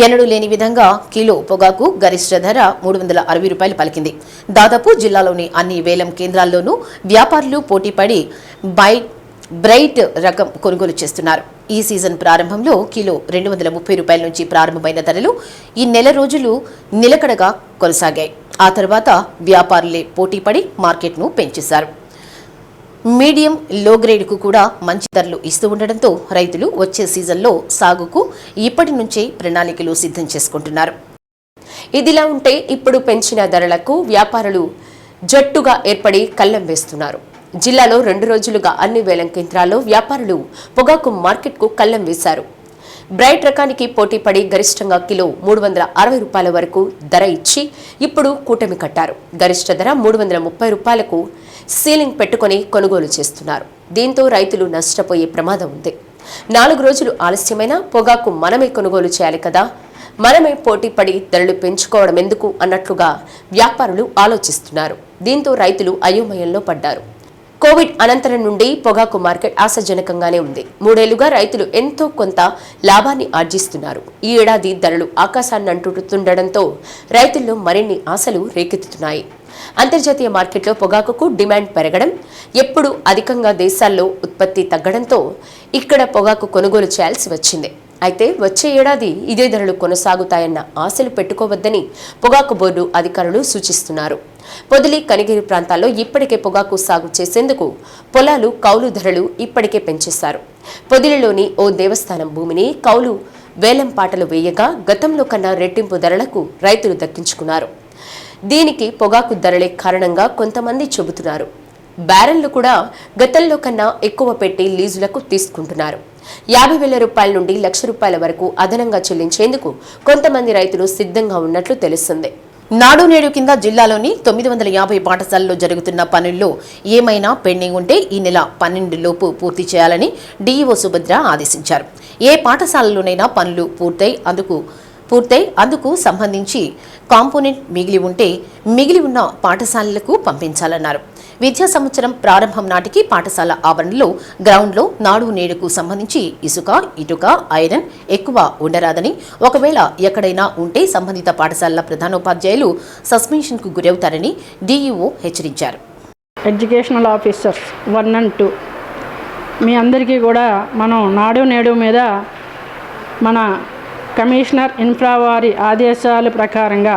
ఎన్నడూ లేని విధంగా కిలో పొగాకు గరిష్ట ధర 360 రూపాయలు పలికింది. దాదాపు జిల్లాలోని అన్ని వేలం కేంద్రాల్లోనూ వ్యాపారులు పోటీపడి బ్రైట్ రకం కొనుగోలు చేస్తున్నారు. ఈ సీజన్ ప్రారంభంలో కిలో 230 రూపాయల నుంచి ప్రారంభమైన ధరలు ఈ నెల రోజులు నిలకడగా కొనసాగాయి. ఆ తర్వాత వ్యాపారులే పోటీపడి మార్కెట్ను పెంచేశారు. మీడియం, లో గ్రేడ్కు కూడా మంచి ధరలు ఇస్తూ ఉండడంతో రైతులు వచ్చే సీజన్లో సాగుకు ఇప్పటి నుంచే ప్రణాళికలు సిద్ధం చేసుకుంటున్నారు. ఇదిలా ఉంటే ఇప్పుడు పెంచిన ధరలకు వ్యాపారులు జట్టుగా ఏర్పడి కళ్లెం వేస్తున్నారు. జిల్లాలో 2 రోజులుగా అన్ని వేలం కేంద్రాల్లో వ్యాపారులు పొగాకు మార్కెట్కు కళ్లెం వేశారు. బ్రైట్ రకానికి పోటీపడి గరిష్టంగా కిలో 360 రూపాయల వరకు ధర ఇచ్చి ఇప్పుడు కూటమి కట్టారు. గరిష్ట ధర 330 రూపాయలకు సీలింగ్ పెట్టుకుని కొనుగోలు చేస్తున్నారు. దీంతో రైతులు నష్టపోయే ప్రమాదం ఉంది. 4 రోజులు ఆలస్యమైనా పొగాకు మనమే కొనుగోలు చేయాలి కదా, మనమే పోటీపడి ధరలు పెంచుకోవడం ఎందుకు అన్నట్లుగా వ్యాపారులు ఆలోచిస్తున్నారు. దీంతో రైతులు అయోమయంలో పడ్డారు. కోవిడ్ అనంతరం నుండి పొగాకు మార్కెట్ ఆశాజనకంగానే ఉంది. 3 ఏళ్లుగా రైతులు ఎంతో కొంత లాభాన్ని ఆర్జిస్తున్నారు. ఈ ఏడాది ధరలు ఆకాశాన్ని అంటుతుండడంతో రైతుల్లో మరిన్ని ఆశలు రేకెత్తుతున్నాయి. అంతర్జాతీయ మార్కెట్లో పొగాకుకు డిమాండ్ పెరగడం, ఎప్పుడు అధికంగా దేశాల్లో ఉత్పత్తి తగ్గడంతో ఇక్కడ పొగాకు కొనుగోలు చేయాల్సి వచ్చింది. అయితే వచ్చే ఏడాది ఇదే ధరలు కొనసాగుతాయన్న ఆశలు పెట్టుకోవద్దని పొగాకు బోర్డు అధికారులు సూచిస్తున్నారు. పొదిలి, కనిగిరి ప్రాంతాల్లో ఇప్పటికే పొగాకు సాగు చేసేందుకు పొలాలు కౌలు ధరలు ఇప్పటికే పెంచేశారు. పొదిలిలోని ఓ దేవస్థానం భూమిని కౌలు వేలం పాటలు వేయగా గతంలో కన్నా రెట్టింపు ధరలకు రైతులు దక్కించుకున్నారు. దీనికి పొగాకు ధరలే కారణంగా కొంతమంది చెబుతున్నారు. బ్యారెన్లు కూడా గతంలో కన్నా ఎక్కువ పెట్టి లీజులకు తీసుకుంటున్నారు. 50,000 రూపాయల నుండి 1,00,000 రూపాయల వరకు అదనంగా చెల్లించేందుకు కొంతమంది రైతులు సిద్ధంగా ఉన్నట్లు తెలుస్తుంది. నాడు నేడు కింద జిల్లాలోని 950 పాఠశాలల్లో జరుగుతున్న పనుల్లో ఏమైనా పెండింగ్ ఉంటే ఈ నెల 12 లోపు పూర్తి చేయాలని డీఈఓ సుభద్ర ఆదేశించారు. ఏ పాఠశాలలోనైనా పనులు పూర్తయి అందుకు సంబంధించి కాంపోనెంట్ మిగిలి ఉన్న పాఠశాలలకు పంపించాలన్నారు. విద్యా సంవత్సరం ప్రారంభం నాటికి పాఠశాల ఆవరణలో గ్రౌండ్లో నాడు నేడుకు సంబంధించి ఇసుక, ఇటుక, ఐరన్ ఎక్కువ ఉండరాదని, ఒకవేళ ఎక్కడైనా ఉంటే సంబంధిత పాఠశాలల ప్రధానోపాధ్యాయులు సస్పెన్షన్కు గురవుతారని డీఈఓ హెచ్చరించారు. ఎడ్యుకేషనల్ ఆఫీసర్స్ 1 and 2 మీ అందరికీ కూడా మనం నాడు నేడు మీద మన కమిషనర్ ఇన్ఫ్రా వారి ఆదేశాల ప్రకారంగా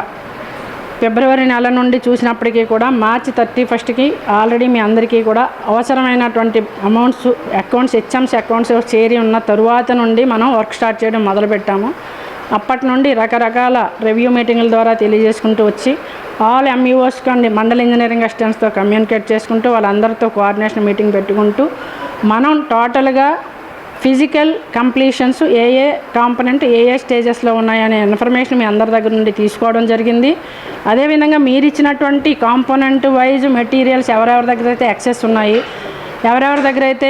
ఫిబ్రవరి నెల నుండి చూసినప్పటికీ కూడా మార్చి 31కి ఆల్రెడీ మీ అందరికీ కూడా అవసరమైనటువంటి అకౌంట్స్ హెచ్ఎంస్ అకౌంట్స్ చేరి ఉన్న తరువాత నుండి మనం వర్క్ స్టార్ట్ చేయడం మొదలుపెట్టాము. అప్పటి నుండి రకరకాల రివ్యూ మీటింగుల ద్వారా తెలియజేసుకుంటూ వచ్చి ఆల్ ఎంఈఓస్ కండి మండల ఇంజనీరింగ్ అసిస్టెంట్స్తో కమ్యూనికేట్ చేసుకుంటూ వాళ్ళందరితో కోఆర్డినేషన్ మీటింగ్ పెట్టుకుంటూ మనం టోటల్గా ఫిజికల్ కంప్లీషన్స్ ఏ కాంపనెంట్ ఏ స్టేజెస్లో ఉన్నాయనే ఇన్ఫర్మేషన్ మీ అందరి దగ్గర నుండి తీసుకోవడం జరిగింది. అదేవిధంగా మీరు ఇచ్చినటువంటి కాంపోనెంట్ వైజ్ మెటీరియల్స్ ఎవరెవరి దగ్గర అయితే ఎక్సెస్ ఉన్నాయి, ఎవరెవరి దగ్గర అయితే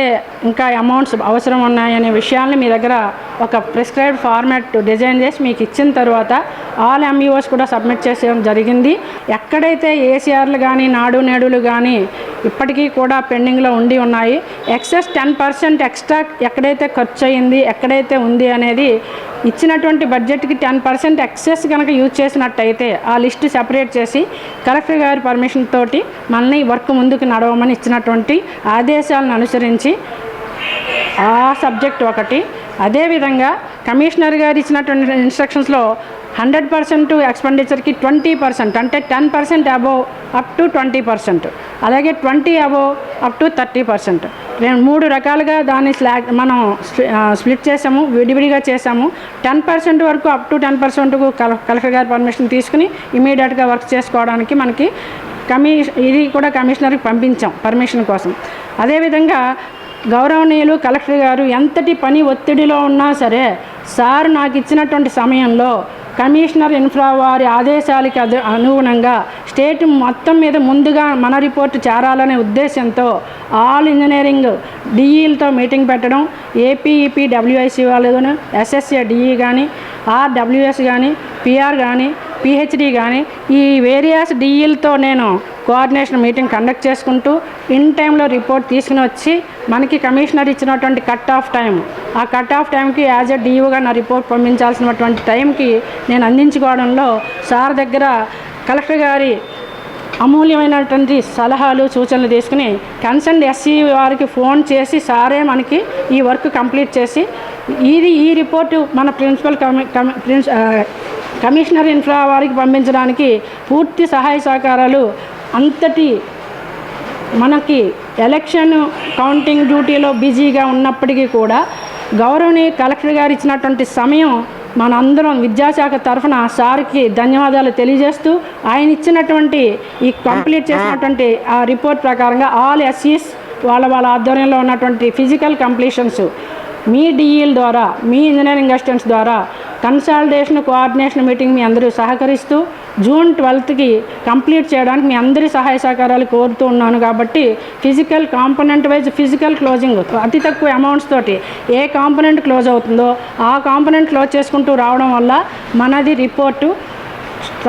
ఇంకా అమౌంట్స్ అవసరం ఉన్నాయనే విషయాల్ని మీ దగ్గర ఒక ప్రిస్క్రైబ్డ్ ఫార్మాట్ డిజైన్ చేసి మీకు ఇచ్చిన తర్వాత ఆల్ ఎంఈఓస్ కూడా సబ్మిట్ చేసేయడం జరిగింది. ఎక్కడైతే ఏసీఆర్లు కానీ నాడు నేడులు కానీ ఇప్పటికీ కూడా పెండింగ్లో ఉండి ఉన్నాయి, ఎక్సెస్ 10% ఎక్స్ట్రా ఎక్కడైతే ఖర్చు అయ్యింది, ఎక్కడైతే ఉంది అనేది ఇచ్చినటువంటి బడ్జెట్కి 10% ఎక్సెస్ కనుక యూజ్ చేసినట్టయితే ఆ లిస్టు సెపరేట్ చేసి కలెక్టర్ గారి పర్మిషన్ తోటి మనల్ని వర్క్ ముందుకు నడవమని ఇచ్చినటువంటి ఆదేశాలను అనుసరించి ఆ సబ్జెక్ట్ ఒకటి. అదేవిధంగా కమిషనర్ గారు ఇచ్చినటువంటి ఇన్స్ట్రక్షన్స్లో 100% ఎక్స్పెండిచర్కి 20% అంటే 10% అబోవ్ అప్ టు 20%, అలాగే 20 అబోవ్ అప్ టు 30%. 3 రకాలుగా దాన్ని మనం స్ప్లిట్ చేసాము, విడివిడిగా చేసాము. 10% వరకు అప్ టు 10% కలెక్టర్ గారి పర్మిషన్ తీసుకుని ఇమీడియట్గా వర్క్ చేసుకోవడానికి మనకి ఇది కూడా కమిషనర్కి పంపించాం పర్మిషన్ కోసం. అదేవిధంగా గౌరవనీయులు కలెక్టర్ గారు ఎంతటి పని ఒత్తిడిలో ఉన్నా సరే సార్ నాకు ఇచ్చినటువంటి సమయంలో కమిషనర్ ఇన్ఫ్రా వారి ఆదేశాలకి అనుగుణంగా స్టేట్ మొత్తం మీద ముందుగా మన రిపోర్ట్ చేరాలనే ఉద్దేశంతో ఆల్ ఇంజనీరింగ్ డిఈలతో మీటింగ్ పెట్టడం, ఏపీఈపీ డబ్ల్యూఐసి వాళ్ళు ఎస్ఎస్ఏ డిఈ కానీ ఆర్డబ్ల్యూఎస్ కానీ పిఆర్ కానీ పిహెచ్డి కానీ ఈ వేరియస్ డిఈలతో నేను కోఆర్డినేషన్ మీటింగ్ కండక్ట్ చేసుకుంటూ ఇన్ టైంలో రిపోర్ట్ తీసుకుని వచ్చి మనకి కమిషనర్ ఇచ్చినటువంటి కట్ ఆఫ్ టైం, ఆ కట్ ఆఫ్ టైంకి యాజ్ ఎ డిఈఓగా నా రిపోర్ట్ పంపించాల్సినటువంటి టైంకి నేను అందించుకోవడంలో సార్ దగ్గర కలెక్టర్ గారి అమూల్యమైనటువంటి సలహాలు సూచనలు తీసుకుని కన్సర్న్ ఎస్సీ వారికి ఫోన్ చేసి సారే మనకి ఈ వర్క్ కంప్లీట్ చేసి ఈ రిపోర్టు మన కమిషనర్ ఇన్ఫ్రా వారికి పంపించడానికి పూర్తి సహాయ సహకారాలు అంతటి మనకి ఎలక్షన్ కౌంటింగ్ డ్యూటీలో బిజీగా ఉన్నప్పటికీ కూడా గౌరవనీయ కలెక్టర్ గారు ఇచ్చినటువంటి సమయం మనందరం విద్యాశాఖ తరఫున సార్కి ధన్యవాదాలు తెలియజేస్తూ ఆయన ఇచ్చినటువంటి ఈ కంప్లీట్ చేసినటువంటి ఆ రిపోర్ట్ ప్రకారంగా ఆల్ ఎస్సీస్ వాళ్ళ ఆధ్వర్యంలో ఉన్నటువంటి ఫిజికల్ కంప్లీషన్స్ మీ డిఈల ద్వారా, మీ ఇంజనీరింగ్ అసిస్టెంట్స్ ద్వారా కన్సల్టేషన్ కోఆర్డినేషన్ మీటింగ్ మీ అందరూ సహకరిస్తూ జూన్ 12కి కంప్లీట్ చేయడానికి మీ అందరి సహాయ సహకారాలు కోరుతూ ఉన్నాను. కాబట్టి physical component wise physical closing అతి తక్కువ అమౌంట్స్ తోటి ఏ కాంపోనెంట్ క్లోజ్ అవుతుందో ఆ కాంపోనెంట్ క్లోజ్ చేసుకుంటూ రావడం వల్ల మనది రిపోర్టు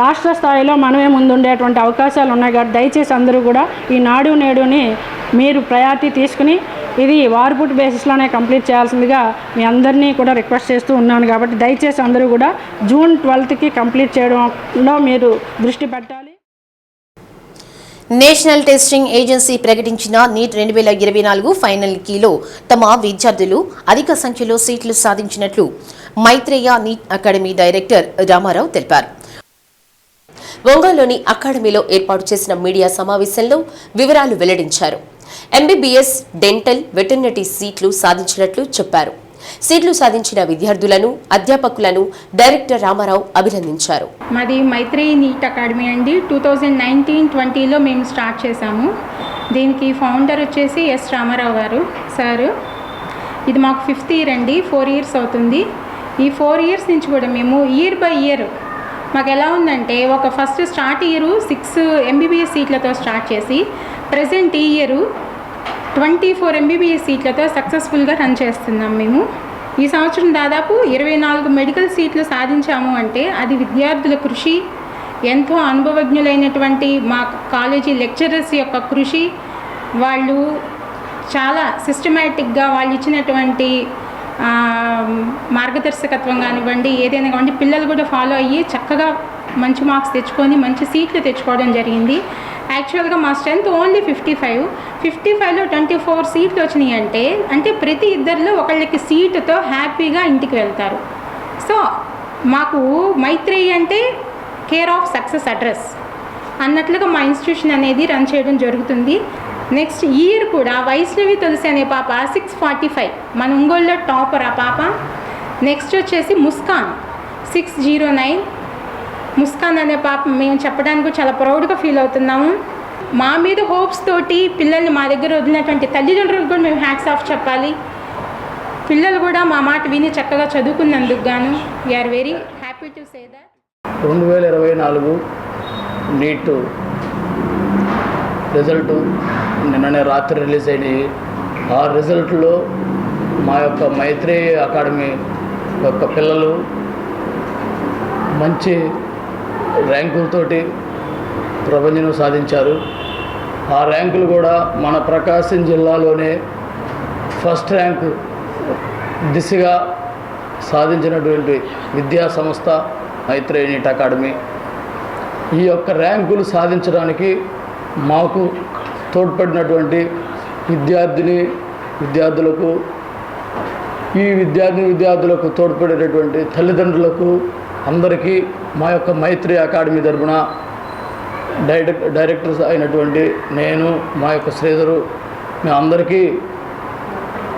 రాష్ట్ర స్థాయిలో మనమే ముందుండేటువంటి అవకాశాలు ఉన్నాయి. కాబట్టి దయచేసి అందరూ కూడా ఈ నాడు నేడుని మీరు ప్రయారిటీ తీసుకుని ఇది వార్పుట్ బేసిస్లోనే కంప్లీట్ చేయాల్సిందిగా మీ అందరినీ కూడా రిక్వెస్ట్ చేస్తూ ఉన్నాను. కాబట్టి దయచేసి అందరూ కూడా జూన్ 12కి కంప్లీట్ చేయడంలో మీరు దృష్టి పెట్టాలి. నేషనల్ టెస్టింగ్ ఏజెన్సీ ప్రకటించిన నీట్ 2024 ఫైనల్ కీలో తమ విద్యార్థులు అధిక సంఖ్యలో సీట్లు సాధించినట్లు Maitreya NEET academy director Ramarao తెలిపారు. ఒంగోలులోని అకాడమీలో ఏర్పాటు చేసిన మీడియా సమావేశంలో వివరాలు వెల్లడించారు. ఎంబీబీఎస్, డెంటల్, వెటర్నరీ సీట్లు సాధించినట్లు చెప్పారు. సీట్లు సాధించిన విద్యార్థులను, అధ్యాపకులను డైరెక్టర్ రామారావు అభినందించారు. మాది మైత్రేయి నీట్ అకాడమీ అండి. 2019-20లో మేము స్టార్ట్ చేశాము. దీనికి ఫౌండర్ వచ్చేసి ఎస్ రామారావు గారు సారు. ఇది మాకు 5th ఇయర్ అండి, 4 years అవుతుంది. ఈ 4 years నుంచి కూడా మేము ఇయర్ బై ఇయర్ మాకు ఎలా ఉందంటే ఒక ఫస్ట్ స్టార్ట్ ఇయర్ 6 MBBS సీట్లతో స్టార్ట్ చేసి ప్రజెంట్ ఈ ఇయర్ 24 MBBS సీట్లతో సక్సెస్ఫుల్గా రన్ చేస్తున్నాం మేము. ఈ సంవత్సరం దాదాపు 24 మెడికల్ సీట్లు సాధించాము అంటే అది విద్యార్థుల కృషి, ఎంతో అనుభవజ్ఞులైనటువంటి మా కాలేజీ లెక్చరర్స్ యొక్క కృషి. వాళ్ళు చాలా సిస్టమేటిక్గా వాళ్ళు ఇచ్చినటువంటి మార్గదర్శకత్వం కానివ్వండి, ఏదైనా కానివ్వండి, పిల్లలు కూడా ఫాలో అయ్యి చక్కగా మంచి మార్క్స్ తెచ్చుకొని మంచి సీట్లు తెచ్చుకోవడం జరిగింది. యాక్చువల్గా మా స్ట్రెంత్ ఓన్లీ 55లో 24 సీట్లు వచ్చినాయి అంటే ప్రతి ఇద్దరిలో ఒకళ్ళకి సీటుతో హ్యాపీగా ఇంటికి వెళ్తారు. సో మాకు మైత్రేయి అంటే కేర్ ఆఫ్ సక్సెస్ అడ్రస్ అన్నట్లుగా మా ఇన్స్టిట్యూషన్ అనేది రన్ చేయడం జరుగుతుంది. నెక్స్ట్ ఇయర్ కూడా వైష్ణవి తులసి అనే పాప 645 మన ఒంగోలులో టాపర్ ఆ పాప. నెక్స్ట్ వచ్చేసి ముస్కాన్ 609. ముస్కాన్ అనే పాప మేము చెప్పడానికి చాలా ప్రౌడ్గా ఫీల్ అవుతున్నాము. మా మీద హోప్స్ తోటి పిల్లల్ని మా దగ్గర వదిలినటువంటి తల్లిదండ్రులకు కూడా మేము హ్యాట్స్ ఆఫ్ చెప్పాలి. పిల్లలు కూడా మా మాట విని చక్కగా చదువుకున్నందుకు గాను we're very happy to say that. 2024 NEET result నిన్ననే రాత్రి రిలీజ్ అయినాయి. ఆ రిజల్ట్లో మా యొక్క మైత్రి అకాడమీ యొక్క పిల్లలు మంచి ర్యాంకులతోటి ప్రపంచం సాధించారు. ఆ ర్యాంకులు కూడా మన ప్రకాశం జిల్లాలోనే ఫస్ట్ ర్యాంకు దిశగా సాధించినటువంటి విద్యా సంస్థ మైత్రి నీట్ అకాడమీ. ఈ యొక్క ర్యాంకులు సాధించడానికి మాకు తోడ్పడినటువంటి విద్యార్థులకు ఈ విద్యార్థులకు తోడ్పడేటటువంటి తల్లిదండ్రులకు అందరికీ మా యొక్క మైత్రి అకాడమీ తరపున డైరెక్టర్స్ అయినటువంటి నేను, మా యొక్క శ్రీధరు, మేము అందరికీ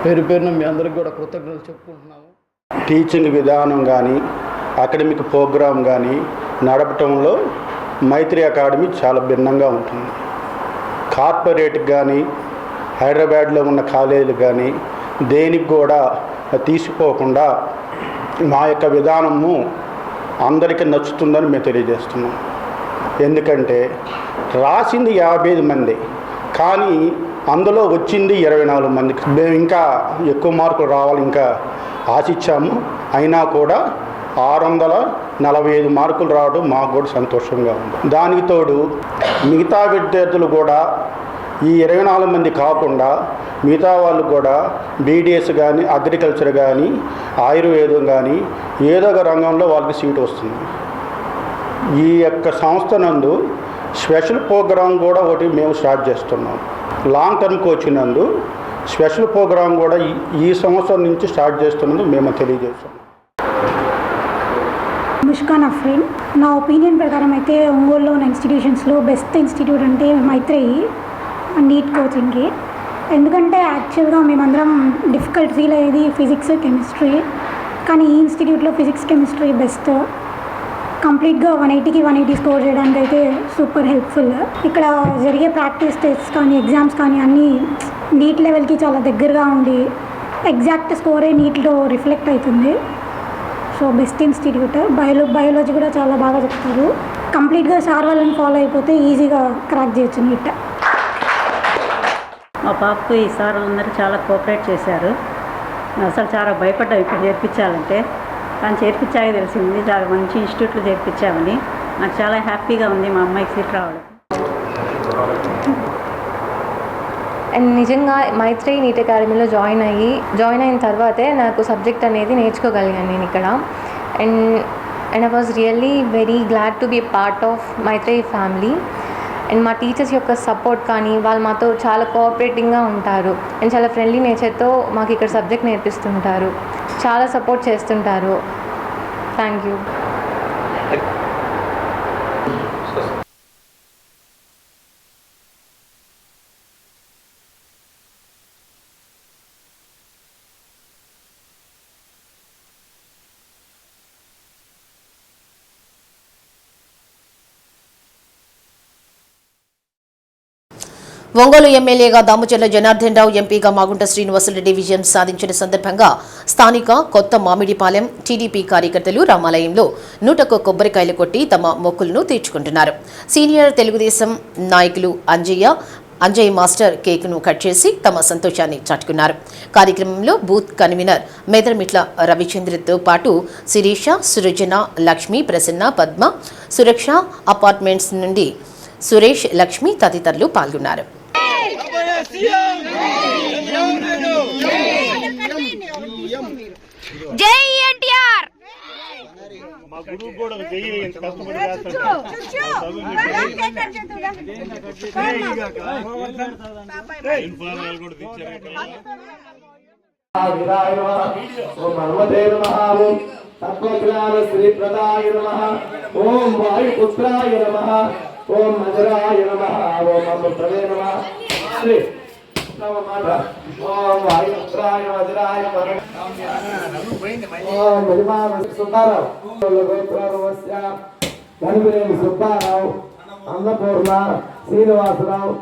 పేరున మీ అందరికీ కూడా కృతజ్ఞతలు చెప్పుకుంటున్నాము. టీచింగ్ విధానం కానీ అకాడమిక్ ప్రోగ్రాం కానీ నడపటంలో మైత్రి అకాడమీ చాలా భిన్నంగా ఉంటుంది. కార్పొరేట్ కానీ హైదరాబాద్లో ఉన్న కాలేజీలు కానీ దేనికి కూడా తీసిపోకుండా మా యొక్క విధానము అందరికీ నచ్చుతుందని మేము తెలియజేస్తున్నాం. ఎందుకంటే రాసింది 55 మంది కానీ అందులో వచ్చింది 24 మందికి. మేము ఇంకా ఎక్కువ మార్కులు రావాలి ఇంకా ఆశించాము. అయినా కూడా 645 మార్కులు రావడం మాకు కూడా సంతోషంగా ఉంది. దానికి తోడు మిగతా విద్యార్థులు కూడా ఈ 24 మంది కాకుండా మిగతా వాళ్ళు కూడా బీడీఎస్ కానీ అగ్రికల్చర్ కానీ ఆయుర్వేదం కానీ ఏదో ఒక రంగంలో వాళ్ళకి సీటు వస్తుంది. ఈ యొక్క సంస్థ నందు స్పెషల్ ప్రోగ్రాం కూడా ఒకటి మేము స్టార్ట్ చేస్తున్నాం. లాంగ్ టర్మ్ కోచింగ్ నందు స్పెషల్ ప్రోగ్రాం కూడా ఈ సంవత్సరం నుంచి స్టార్ట్ చేస్తున్నందుకు మేము తెలియజేస్తున్నాం. ముష్కాన్ అఫ్రీన్. నా ఒపీనియన్ ప్రకారం అయితే ఒంగోలులో ఉన్న ఇన్స్టిట్యూషన్స్లో బెస్ట్ ఇన్స్టిట్యూట్ అంటే మైత్రి నీట్ కోచింగ్కి. ఎందుకంటే యాక్చువల్గా మేమందరం డిఫికల్ట్ ఫీల్ అయ్యేది ఫిజిక్స్, కెమిస్ట్రీ. కానీ ఈ ఇన్స్టిట్యూట్లో ఫిజిక్స్, కెమిస్ట్రీ బెస్ట్. కంప్లీట్గా 180కి 180 స్కోర్ చేయడానికి అయితే సూపర్ హెల్ప్ఫుల్. ఇక్కడ జరిగే ప్రాక్టీస్ టెస్ట్స్ కానీ ఎగ్జామ్స్ కానీ అన్నీ నీట్ లెవెల్కి చాలా దగ్గరగా ఉండి ఎగ్జాక్ట్ స్కోరే నీట్లో రిఫ్లెక్ట్ అవుతుంది. So best institute. బయాలజీ కూడా చాలా బాగా చెప్తారు. కంప్లీట్గా సార్ వాళ్ళని ఫాలో అయిపోతే ఈజీగా క్రాక్ చేయొచ్చు నీట్. మా పాపకు ఈ సార్ అందరూ చాలా కోఆపరేట్ చేశారు. అసలు చాలా భయపడ్డాం ఇక్కడ చేర్పించాలంటే, కానీ చేర్పించాక తెలిసింది చాలా మంచి ఇన్స్టిట్యూట్లో చేర్పించామని. నాకు చాలా హ్యాపీగా ఉంది మా అమ్మాయికి సీట్ రావడం. అండ్ నిజంగా మైత్రి నీట్ అకాడమీలో జాయిన్ అయిన తర్వాతే నాకు సబ్జెక్ట్ అనేది నేర్చుకోగలిగాను నేను ఇక్కడ. And I was really very glad to be a part of Maitri family. And మా టీచర్స్ యొక్క సపోర్ట్ కానీ వాళ్ళు మాతో చాలా కోఆపరేటింగ్గా ఉంటారు. అండ్ చాలా ఫ్రెండ్లీ నేచర్తో మాకు ఇక్కడ సబ్జెక్ట్ నేర్పిస్తుంటారు, చాలా సపోర్ట్ చేస్తుంటారు. Thank you. ఒంగోలు ఎమ్మెల్యేగా దామచర్ల జనార్దన్ రావు, ఎంపీగా మాగుంట శ్రీనివాసులరెడ్డి విజయం సాధించిన సందర్భంగా స్థానిక కొత్త మామిడిపాలెం టీడీపీ కార్యకర్తలు రామాలయంలో 100 కొబ్బరికాయలు కొట్టి తమ మొక్కులను తీర్చుకుంటున్నారు. సీనియర్ తెలుగుదేశం నాయకులు అంజయ్య మాస్టర్ కేక్ను కట్ చేసి తమ సంతోషాన్ని చాటుకున్నారు. కార్యక్రమంలో బూత్ కన్వీనర్ మేదరమిట్ల రవిచంద్రతో పాటు శిరీష, సృజన, లక్ష్మి, ప్రసన్న, పద్మ, సురక్ష అపార్ట్మెంట్స్ నుండి సురేష్, లక్ష్మి తదితరులు పాల్గొన్నారు. జై ఎన్టీఆర్. ఓం వాయుపుత్రాయ నమః. ఓం మధురాయ నమః. ఓం అమృతవే నమః. ఓం వాయుపుత్రాయ వజ్రాయ ఓం మలిమావతి సుబ్బారావు గోత్రవస్య గణిపినేని సుబ్బారావు అన్నపూర్ణ శ్రీనివాసరావు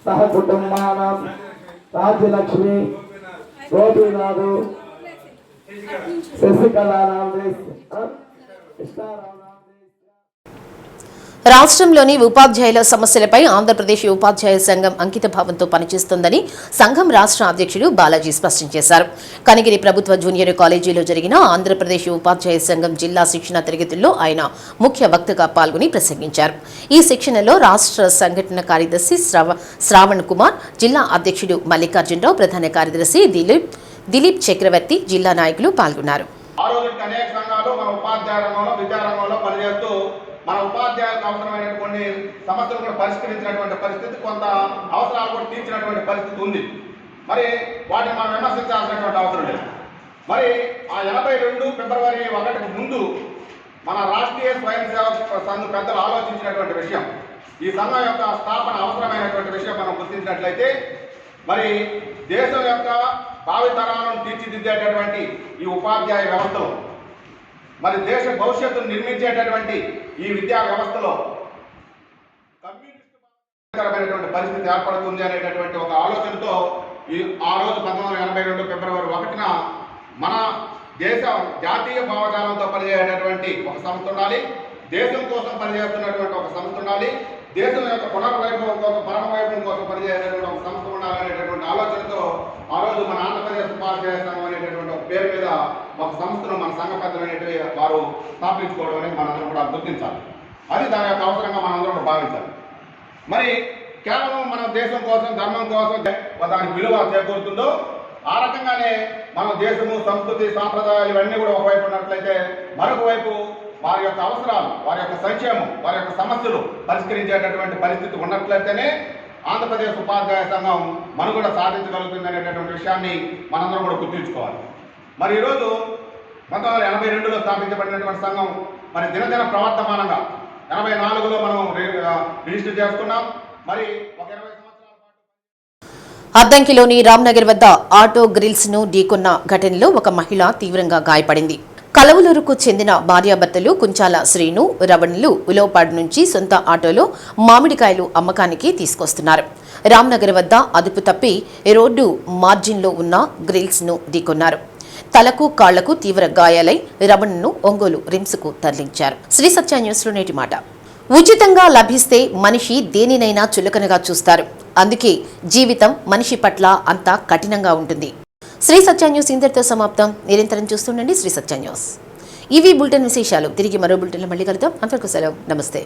సహ కుటుంబానం రాజ్యలక్ష్మి గోపీనాథు శశికళారాం రాష్ట్రంలోని ఉపాధ్యాయుల సమస్యలపై ఆంధ్రప్రదేశ్ ఉపాధ్యాయ సంఘం అంకిత భావంతో పనిచేస్తోందని సంఘం రాష్ట్ర అధ్యక్షుడు బాలాజీ స్పష్టం చేశారు. కనిగిరి ప్రభుత్వ జూనియర్ కాలేజీలో జరిగిన ఆంధ్రప్రదేశ్ ఉపాధ్యాయ సంఘం జిల్లా శిక్షణ తరగతుల్లో ఆయన ముఖ్య వక్తగా పాల్గొని ప్రసంగించారు. ఈ శిక్షణలో రాష్ట్ర సంఘటన కార్యదర్శి శ్రావణ్ కుమార్, జిల్లా అధ్యక్షుడు మల్లికార్జునరావు, ప్రధాన కార్యదర్శి దిలీప్ చక్రవర్తి, జిల్లా నాయకులు పాల్గొన్నారు. మన ఉపాధ్యాయులకు అవసరమైన కొన్ని సమస్యలు కూడా పరిష్కరించినటువంటి పరిస్థితి, కొంత అవసరాలు కూడా తీర్చినటువంటి పరిస్థితి ఉంది. మరి వాటిని మనం విమర్శించాల్సినటువంటి అవసరం లేదు. మరి ఆ 82 ఫిబ్రవరి 1కు ముందు మన రాష్ట్రీయ స్వయం సేవక సంఘ పెద్దలు ఆలోచించినటువంటి విషయం, ఈ సంఘం యొక్క స్థాపన అవసరమైనటువంటి విషయం మనం గుర్తించినట్లయితే, మరి దేశం యొక్క భావితరాలను తీర్చిదిద్దేటటువంటి ఈ ఉపాధ్యాయ వ్యవస్థలో, మరి దేశ భవిష్యత్తును నిర్మించేటటువంటి ఈ విద్యా వ్యవస్థలో కమ్యూనిస్టు పరిస్థితి ఏర్పడుతుంది అనేటటువంటి ఒక ఆలోచనతో ఆ రోజు 1982 ఫిబ్రవరి 1న మన దేశ జాతీయ భావజాలంతో పనిచేసేటటువంటి ఒక సంస్థ ఉండాలి, దేశం కోసం పనిచేస్తున్నటువంటి ఒక సంస్థ ఉండాలి, దేశం యొక్క పునర్వైభవం కోసం, పరమవైభవం కోసం పనిచేసేటువంటి ఒక సంస్థ ఉండాలనేటటువంటి ఆలోచనతో ఆ రోజు మన ఆంధ్రప్రదేశ్ ఉపాధ్యాయ సంఘం అనేటటువంటి ఒక పేరు మీద ఒక సంస్థను మన సంఘ పెద్దలు అనేటివి వారు స్థాపించుకోవడం అనేది మనందరం కూడా గుర్తించాలి. అది దాని యొక్క అవసరంగా మనందరం కూడా భావించాలి. మరి కేవలం మన దేశం కోసం, ధర్మం కోసం దానికి విలువ చేకూరుతుందో ఆ రకంగానే మన దేశము, సంస్కృతి, సాంప్రదాయాలు ఇవన్నీ కూడా ఒకవైపు ఉన్నట్లయితే, మరొక వైపు వారి యొక్క అవసరాలు, వారి యొక్క సంక్షేమం, వారి యొక్క సమస్యలు పరిష్కరించేటటువంటి పరిస్థితి ఉన్నట్లయితేనే ఆంధ్రప్రదేశ్ ఉపాధ్యాయ సంఘం మనుగడ సాధించగలుగుతుంది అనేటటువంటి విషయాన్ని మనందరం కూడా గుర్తుంచుకోవాలి. మరి ఈరోజు 1982లో స్థాపించబడినటువంటి సంఘం మరి దినదిన ప్రవర్తమానంగా 84లో మనం రిజిస్టర్ చేసుకున్నాం. మరి ఒక 20 అద్దంకిలోని రామ్నగర్ వద్ద ఆటో గ్రిల్స్ ను ఢీకొన్న ఘటనలో ఒక మహిళ తీవ్రంగా గాయపడింది. కలవలూరుకు చెందిన భార్యాభర్తలు కుంచాల శ్రీను, రవణులు ఉలవపాడు నుంచి సొంత ఆటోలో మామిడికాయలు అమ్మకానికి తీసుకొస్తున్నారు. రామ్నగర్ వద్ద అదుపు తప్పి రోడ్డు మార్జిన్లో ఉన్న గ్రిల్స్ ను ఢీకొన్నారు. తలకు, కాళ్లకు తీవ్ర గాయాలై రవణ్ను ఒంగోలు రిమ్స్కు తరలించారు. శ్రీ సత్య న్యూస్లో నేటి మాట. ఉచితంగా లభిస్తే మనిషి దేనినైనా చులకనగా చూస్తారు. అందుకే జీవితం మనిషి పట్ల అంత కఠినంగా ఉంటుంది. శ్రీ సత్య న్యూస్ ఇంతటితో సమాప్తం. నిరంతరం చూస్తుండండి శ్రీ సత్య న్యూస్. ఇవి బులెటిన్ విశేషాలు. తిరిగి మరో బులెటిన్లో మళ్ళీ కలుద్దాం. అంతవరకు సెలవు. నమస్తే.